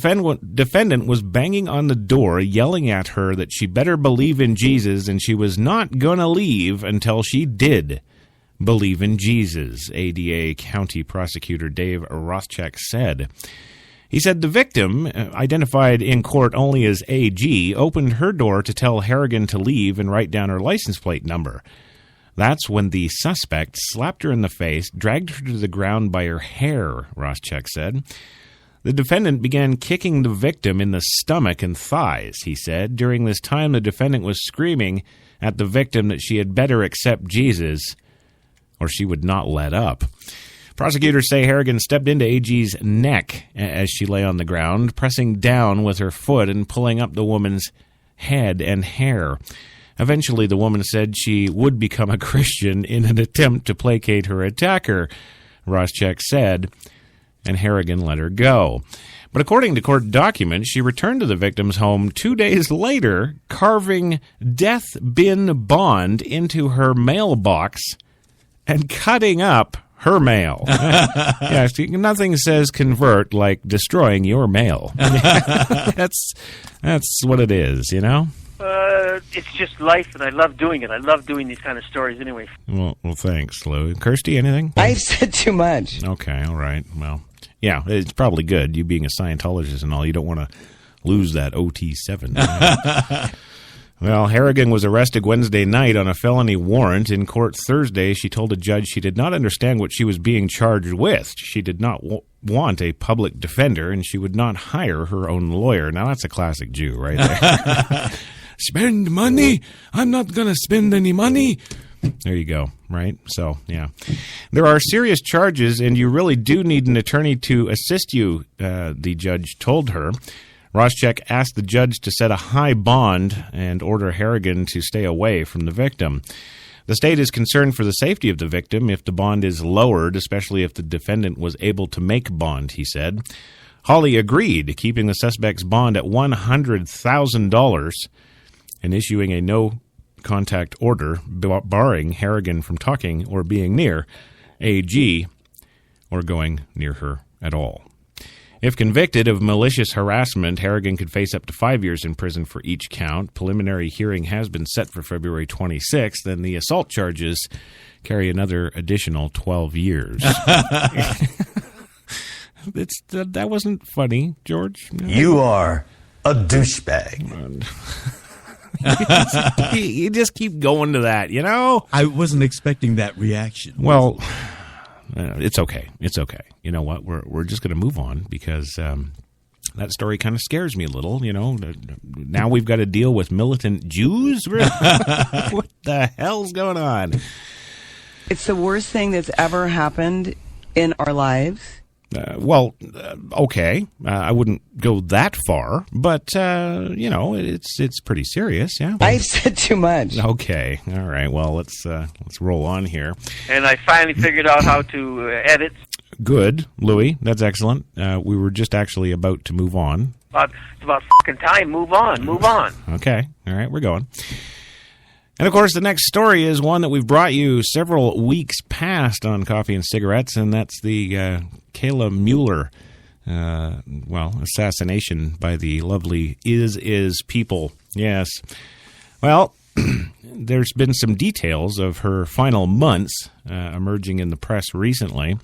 E: defendant was banging on the door, yelling at her that she better believe in Jesus and she was not going to leave until she did believe in Jesus, ADA County Prosecutor Dave Rothcheck said. He said the victim, identified in court only as AG, opened her door to tell Harrigan to leave and write down her license plate number. That's when the suspect slapped her in the face, dragged her to the ground by her hair, Rothcheck said. The defendant began kicking the victim in the stomach and thighs, he said. During this time, the defendant was screaming at the victim that she had better accept Jesus or she would not let up. Prosecutors say Harrigan stepped into AG's neck as she lay on the ground, pressing down with her foot and pulling up the woman's head and hair. Eventually, the woman said she would become a Christian in an attempt to placate her attacker, Rothcheck said. and Harrigan let her go. But according to court documents, she returned to the victim's home 2 days later, carving death bin bond into her mailbox and cutting up her mail. Yes, nothing says convert like destroying your mail. That's what it is, you know?
F: It's just life, and I love doing it. I love doing these kind of stories anyway.
E: Well, thanks, Lou. Kirstie, anything?
H: I've said too much.
E: Okay, all right. Well, yeah, it's probably good. You being a Scientologist and all, you don't want to lose that OT7. Well, Harrigan was arrested Wednesday night on a felony warrant. In court Thursday, she told a judge she did not understand what she was being charged with. She did not want a public defender, and she would not hire her own lawyer. Now, that's a classic Jew right there. Spend money? I'm not going to spend any money. There you go, right? So, yeah. There are serious charges, and you really do need an attorney to assist you, the judge told her. Roschek asked the judge to set a high bond and order Harrigan to stay away from the victim. The state is concerned for the safety of the victim if the bond is lowered, especially if the defendant was able to make bond, he said. Hawley agreed, keeping the suspect's bond at $100,000 and issuing a no-contact order barring Harrigan from talking or being near AG or going near her at all. If convicted of malicious harassment, Harrigan could face up to 5 years in prison for each count. Preliminary hearing has been set for February 26th, and the assault charges carry another additional 12 years. That wasn't funny, George.
R: You are a douchebag.
E: You just keep going to that, you know?
T: I wasn't expecting that reaction.
E: Well, it's okay. It's okay. You know what? We're just going to move on because that story kind of scares me a little, you know. Now we've got to deal with militant Jews? What the hell's going on?
H: It's the worst thing that's ever happened in our lives.
E: Okay. I wouldn't go that far, but, you know, it's pretty serious, yeah.
H: I've said too much.
E: Okay. All right. Well, let's roll on here.
F: And I finally figured out how to edit.
E: Good, Louie. That's excellent. We were just actually about to move on.
F: It's about fucking time. Move on. Move on.
E: Okay. All right. We're going. And, of course, the next story is one that we've brought you several weeks past on Coffee and Cigarettes, and that's the Kayla Mueller, assassination by the lovely Is people. Yes. Well, there's been some details of her final months emerging in the press recently.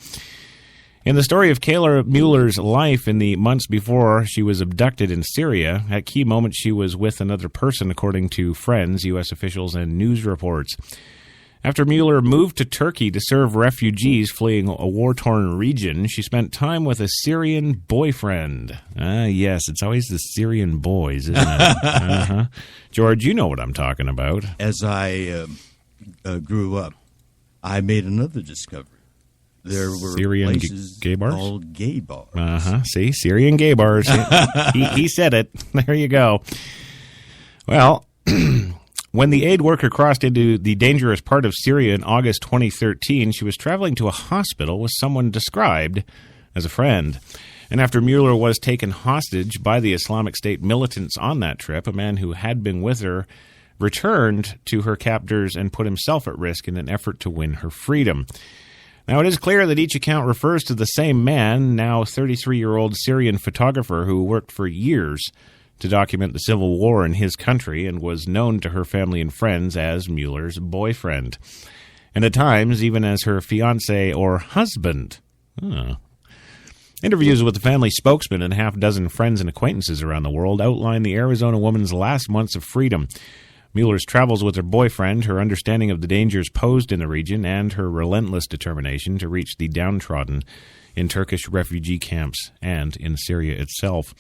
E: In the story of Kayla Mueller's life in the months before she was abducted in Syria, at key moments she was with another person, according to friends, U.S. officials, and news reports. After Mueller moved to Turkey to serve refugees fleeing a war-torn region, she spent time with a Syrian boyfriend. Yes, it's always the Syrian boys, isn't it? George, you know what I'm talking about.
T: As I grew up, I made another discovery. There were
E: Syrian
T: places
E: gay bars?
T: called gay bars.
E: See, Syrian gay bars. He said it. There you go. Well, when the aid worker crossed into the dangerous part of Syria in August 2013, she was traveling to a hospital with someone described as a friend. And after Mueller was taken hostage by the Islamic State militants on that trip, a man who had been with her returned to her captors and put himself at risk in an effort to win her freedom. Now, it is clear that each account refers to the same man, now 33-year-old Syrian photographer who worked for years to document the civil war in his country and was known to her family and friends as Mueller's boyfriend, and at times even as her fiancé or husband. Interviews with the family spokesman and half dozen friends and acquaintances around the world outline the Arizona woman's last months of freedom. Mueller's travels with her boyfriend, her understanding of the dangers posed in the region, and her relentless determination to reach the downtrodden in Turkish refugee camps and in Syria itself.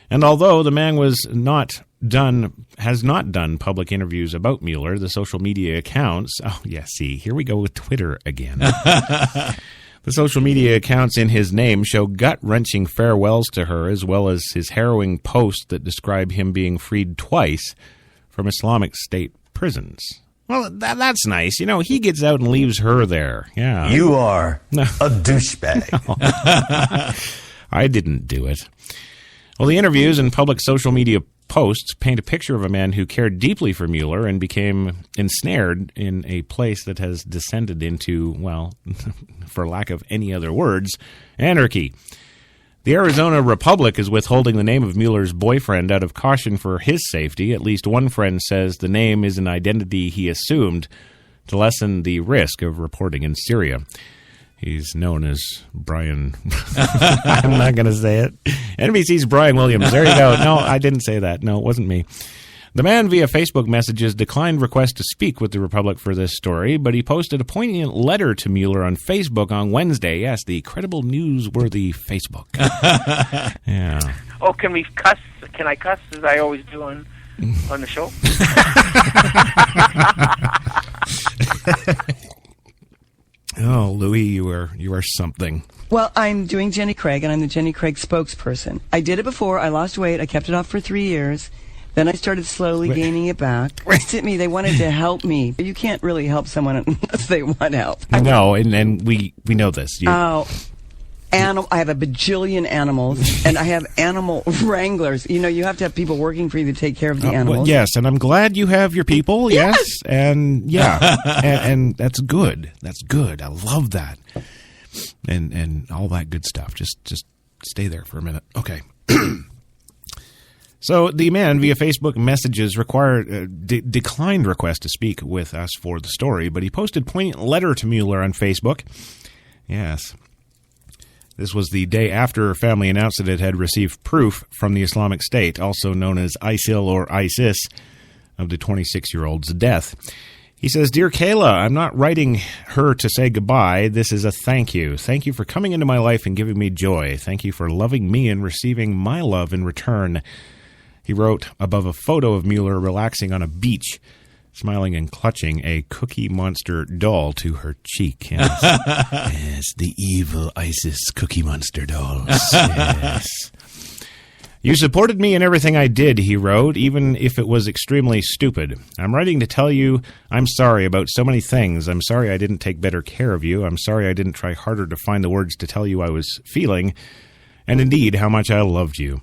E: And although the man has not done public interviews about Mueller, the social media accounts... Oh, yeah, see, here we go with Twitter again. The social media accounts in his name show gut-wrenching farewells to her, as well as his harrowing posts that describe him being freed twice from Islamic State prisons. Well, that's nice. He gets out and leaves her there. Yeah.
R: You are a douchebag.
E: I didn't do it. Well, the interviews and public social media posts paint a picture of a man who cared deeply for Mueller and became ensnared in a place that has descended into, well, for lack of any other words, anarchy. The Arizona Republic is withholding the name of Mueller's boyfriend out of caution for his safety. At least one friend says the name is an identity he assumed to lessen the risk of reporting in Syria. He's known as Brian. I'm not going to say it. NBC's Brian Williams. There you go. No, I didn't say that. No, it wasn't me. The man via Facebook messages declined request to speak with the Republic for this story, but he posted a poignant letter to Mueller on Facebook on Wednesday. Yes, the credible newsworthy Facebook. Yeah.
F: Oh, can we cuss? Can I cuss as I always do on the show?
E: Oh, Louie, you are something.
H: Well, I'm doing Jenny Craig, and I'm the Jenny Craig spokesperson. I did it before. I lost weight. I kept it off for 3 years. Then I started slowly gaining it back. They wanted to help me. You can't really help someone unless they want help.
E: No, and we know this.
H: I have a bajillion animals, and I have animal wranglers. You have to have people working for you to take care of the animals.
E: Well, yes, and I'm glad you have your people. Yes, and yeah, and that's good. That's good. I love that, and all that good stuff. Just stay there for a minute, okay? So the man via Facebook messages declined request to speak with us for the story, but he posted poignant letter to Mueller on Facebook. Yes. This was the day after her family announced that it had received proof from the Islamic State, also known as ISIL or ISIS, of the 26-year-old's death. He says, "Dear Kayla, I'm not writing her to say goodbye. This is a thank you. Thank you for coming into my life and giving me joy. Thank you for loving me and receiving my love in return." He wrote above a photo of Mueller relaxing on a beach, smiling and clutching a Cookie Monster doll to her cheek. Yes, yes, the evil ISIS Cookie Monster dolls. Yes. "You supported me in everything I did," he wrote, "even if it was extremely stupid. I'm writing to tell you I'm sorry about so many things. I'm sorry I didn't take better care of you. I'm sorry I didn't try harder to find the words to tell you I was feeling, and indeed how much I loved you."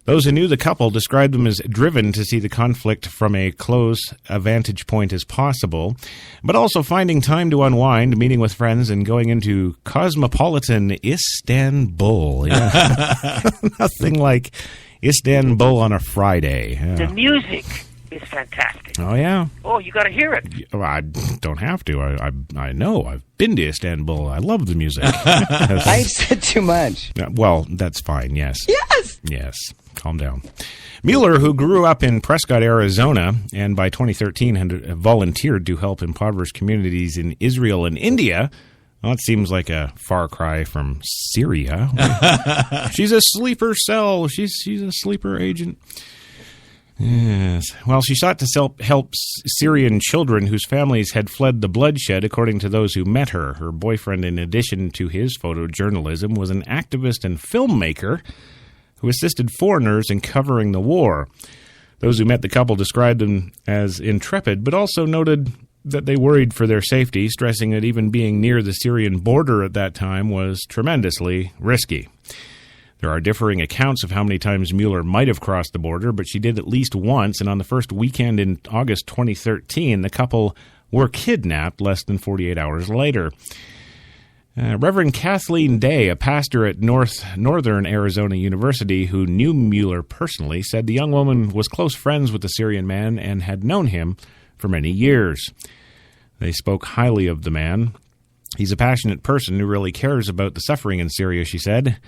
E: Those who knew the couple described them as driven to see the conflict from a close a vantage point as possible, but also finding time to unwind, meeting with friends, and going into cosmopolitan Istanbul. Yeah. Nothing like Istanbul on a Friday. Yeah.
F: The music is fantastic.
E: Oh, yeah?
F: Oh, you got to hear it.
E: I don't have to. I know. I've been to Istanbul. I love the music.
H: I said too much.
E: Well, that's fine, yes.
H: Yes!
E: Yes. Calm down. Mueller, who grew up in Prescott, Arizona, and by 2013 had volunteered to help impoverished communities in Israel and India. Well, it seems like a far cry from Syria. She's a sleeper cell. She's a sleeper agent. Yes. Well, she sought to help Syrian children whose families had fled the bloodshed, according to those who met her. Her boyfriend, in addition to his photojournalism, was an activist and filmmaker who assisted foreigners in covering the war. Those who met the couple described them as intrepid, but also noted that they worried for their safety, stressing that even being near the Syrian border at that time was tremendously risky. There are differing accounts of how many times Mueller might have crossed the border, but she did at least once, and on the first weekend in August 2013, the couple were kidnapped less than 48 hours later. Reverend Kathleen Day, a pastor at Northern Arizona University who knew Mueller personally, said the young woman was close friends with the Syrian man and had known him for many years. They spoke highly of the man. "He's a passionate person who really cares about the suffering in Syria," she said.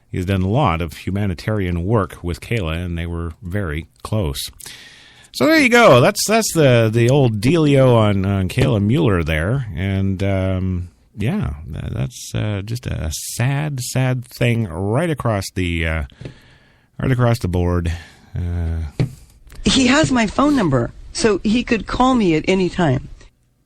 E: "He has done a lot of humanitarian work with Kayla, and they were very close." So there you go. That's the old dealio on Kayla Mueller there, and yeah, that's just a sad thing right across the board.
H: He has my phone number, so he could call me at any time.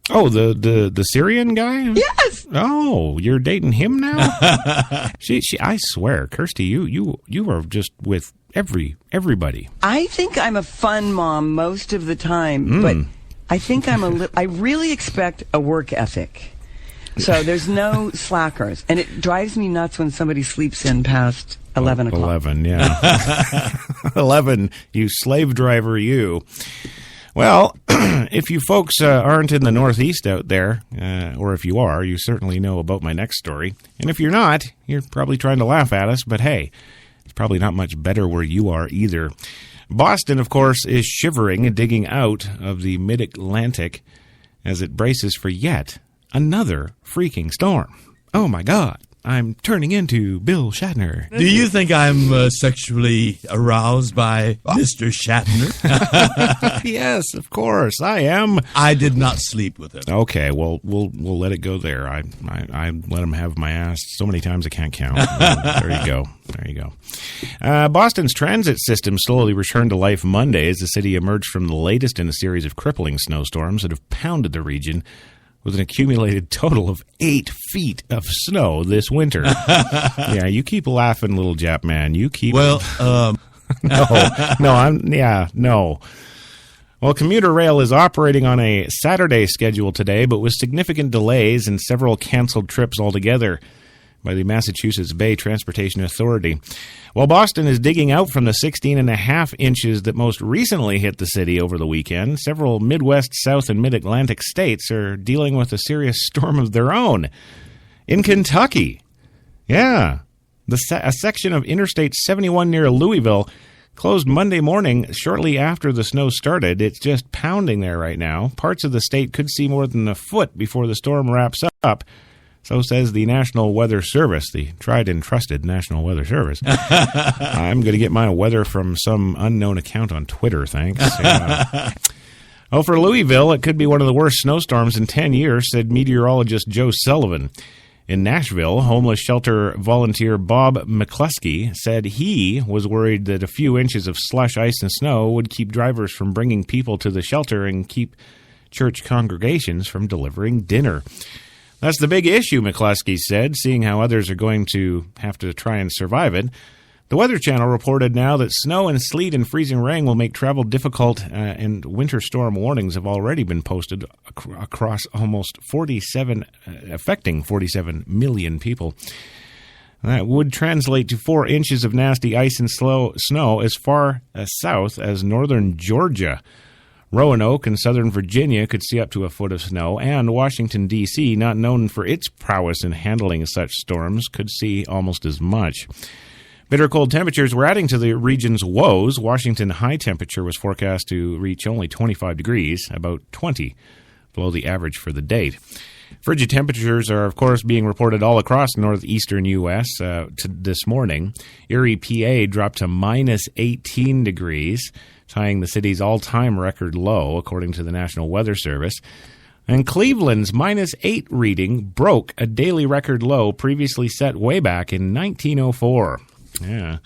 E: Oh, the Syrian guy?
H: Yes.
E: Oh, you're dating him now? She I swear, Kirstie, you are just with everybody.
H: I think I'm a fun mom most of the time, but I think I really expect a work ethic. So there's no slackers. And it drives me nuts when somebody sleeps in past 11 o'clock.
E: 11, yeah. 11, you slave driver, you. Well, if you folks aren't in the Northeast out there, or if you are, you certainly know about my next story. And if you're not, you're probably trying to laugh at us, but hey, it's probably not much better where you are either. Boston, of course, is shivering and digging out of the mid-Atlantic as it braces for yet another freaking storm. Oh, my God. I'm turning into Bill Shatner.
T: Do you think I'm sexually aroused by Mr. Shatner?
E: Yes, of course, I am.
T: I did not sleep with him.
E: Okay, well, we'll let it go there. I let him have my ass so many times I can't count. There you go. There you go. Boston's transit system slowly returned to life Monday as the city emerged from the latest in a series of crippling snowstorms that have pounded the region with an accumulated total of 8 feet of snow this winter. Yeah, you keep laughing, little Jap man. You keep...
T: Well,
E: no. Well, commuter rail is operating on a Saturday schedule today, but with significant delays and several canceled trips altogether by the Massachusetts Bay Transportation Authority. While Boston is digging out from the 16.5 inches that most recently hit the city over the weekend, several Midwest, South, and Mid-Atlantic states are dealing with a serious storm of their own. In Kentucky, a section of Interstate 71 near Louisville closed Monday morning shortly after the snow started. It's just pounding there right now. Parts of the state could see more than a foot before the storm wraps up. So says the National Weather Service, the tried and trusted National Weather Service. I'm going to get my weather from some unknown account on Twitter, thanks. For Louisville, it could be one of the worst snowstorms in 10 years, said meteorologist Joe Sullivan. In Nashville, homeless shelter volunteer Bob McCluskey said he was worried that a few inches of slush, ice, and snow would keep drivers from bringing people to the shelter and keep church congregations from delivering dinner. That's the big issue, McCluskey said, seeing how others are going to have to try and survive it. The Weather Channel reported now that snow and sleet and freezing rain will make travel difficult, and winter storm warnings have already been posted across almost affecting 47 million people. That would translate to 4 inches of nasty ice and snow as far south as northern Georgia. Roanoke and southern Virginia could see up to a foot of snow, and Washington, D.C., not known for its prowess in handling such storms, could see almost as much. Bitter cold temperatures were adding to the region's woes. Washington high temperature was forecast to reach only 25 degrees, about 20 below the average for the date. Frigid temperatures are, of course, being reported all across northeastern U.S. This morning. Erie, PA dropped to minus 18 degrees, tying the city's all-time record low, according to the National Weather Service. And Cleveland's minus 8 reading broke a daily record low previously set way back in 1904. Yeah.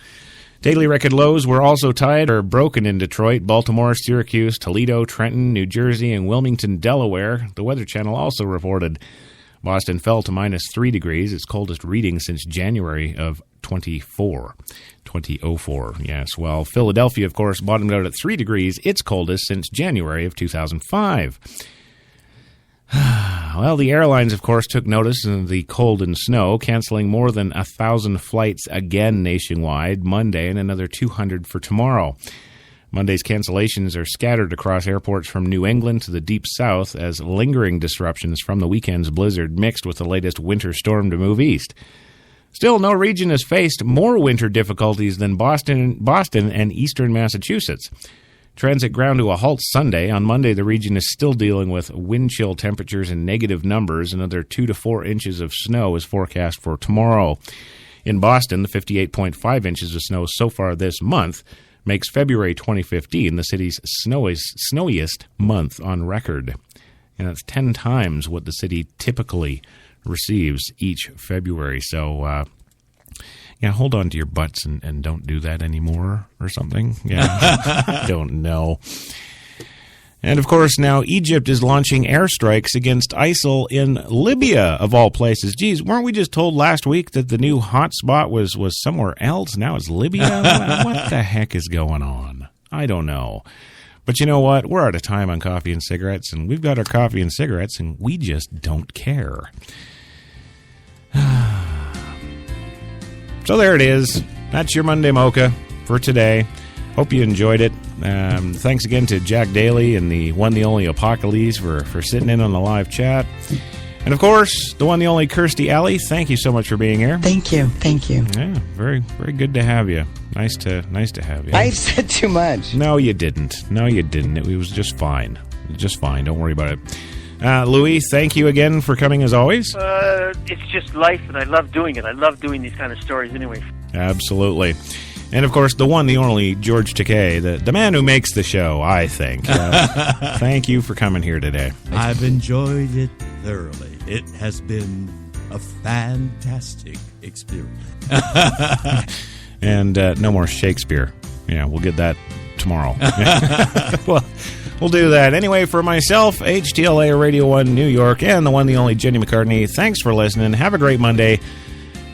E: Daily record lows were also tied or broken in Detroit, Baltimore, Syracuse, Toledo, Trenton, New Jersey, and Wilmington, Delaware. The Weather Channel also reported Boston fell to minus 3 degrees, its coldest reading since January of 2004. Yes. Well, Philadelphia, of course, bottomed out at 3 degrees, its coldest since January of 2005. Well, the airlines, of course, took notice of the cold and snow, canceling more than 1,000 flights again nationwide Monday and another 200 for tomorrow. Monday's cancellations are scattered across airports from New England to the Deep South as lingering disruptions from the weekend's blizzard mixed with the latest winter storm to move east. Still, no region has faced more winter difficulties than Boston and eastern Massachusetts. Transit ground to a halt Sunday. On Monday, the region is still dealing with wind chill temperatures and negative numbers. Another 2 to 4 inches of snow is forecast for tomorrow. In Boston, the 58.5 inches of snow so far this month makes February 2015 the city's snowiest month on record. And that's 10 times what the city typically receives each February. So, hold on to your butts and don't do that anymore or something. Yeah, I don't know. And, of course, now Egypt is launching airstrikes against ISIL in Libya, of all places. Geez, weren't we just told last week that the new hotspot was somewhere else? Now it's Libya? What the heck is going on? I don't know. But you know what? We're out of time on coffee and cigarettes, and we've got our coffee and cigarettes, and we just don't care. So there it is. That's your Monday Mocha for today. Hope you enjoyed it. Thanks again to Jack Daly and the one, the only Apocalypse for sitting in on the live chat. And of course, the one, the only Kirstie Alley. Thank you so much for being here.
H: Thank you.
E: Yeah, very, very good to have you. Nice to have you.
H: I've said too much.
E: No, you didn't. It was just fine. Just fine. Don't worry about it. Louie, thank you again for coming as always.
F: It's just life, and I love doing it. I love doing these kind of stories anyway.
E: Absolutely. And, of course, the one, the only George Takei, the man who makes the show, I think. Thank you for coming here today.
T: I've enjoyed it thoroughly. It has been a fantastic experience.
E: And no more Shakespeare. Yeah, we'll get that tomorrow. Well, we'll do that. Anyway, for myself, HTLA Radio 1 New York, and the one, the only Jenny McCartney, thanks for listening. Have a great Monday.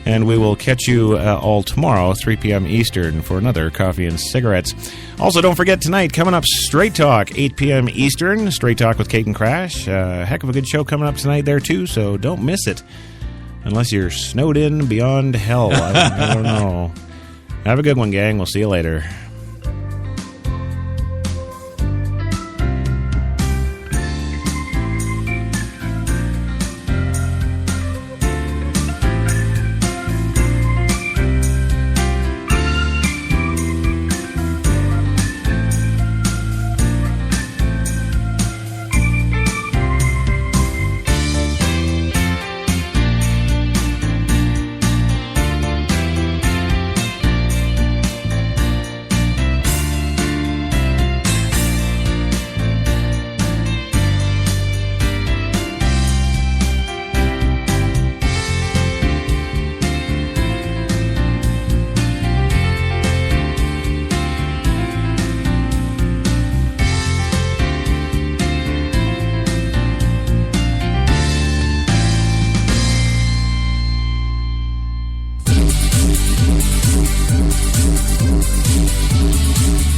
E: And we will catch you all tomorrow, 3 p.m. Eastern, for another Coffee and Cigarettes. Also, don't forget tonight, coming up, Straight Talk, 8 p.m. Eastern. Straight Talk with Kate and Crash. Heck of a good show coming up tonight there, too, so don't miss it. Unless you're snowed in beyond hell. I don't know. Have a good one, gang. We'll see you later.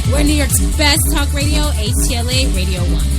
J: We're New York's best talk radio, HTLA Radio 1.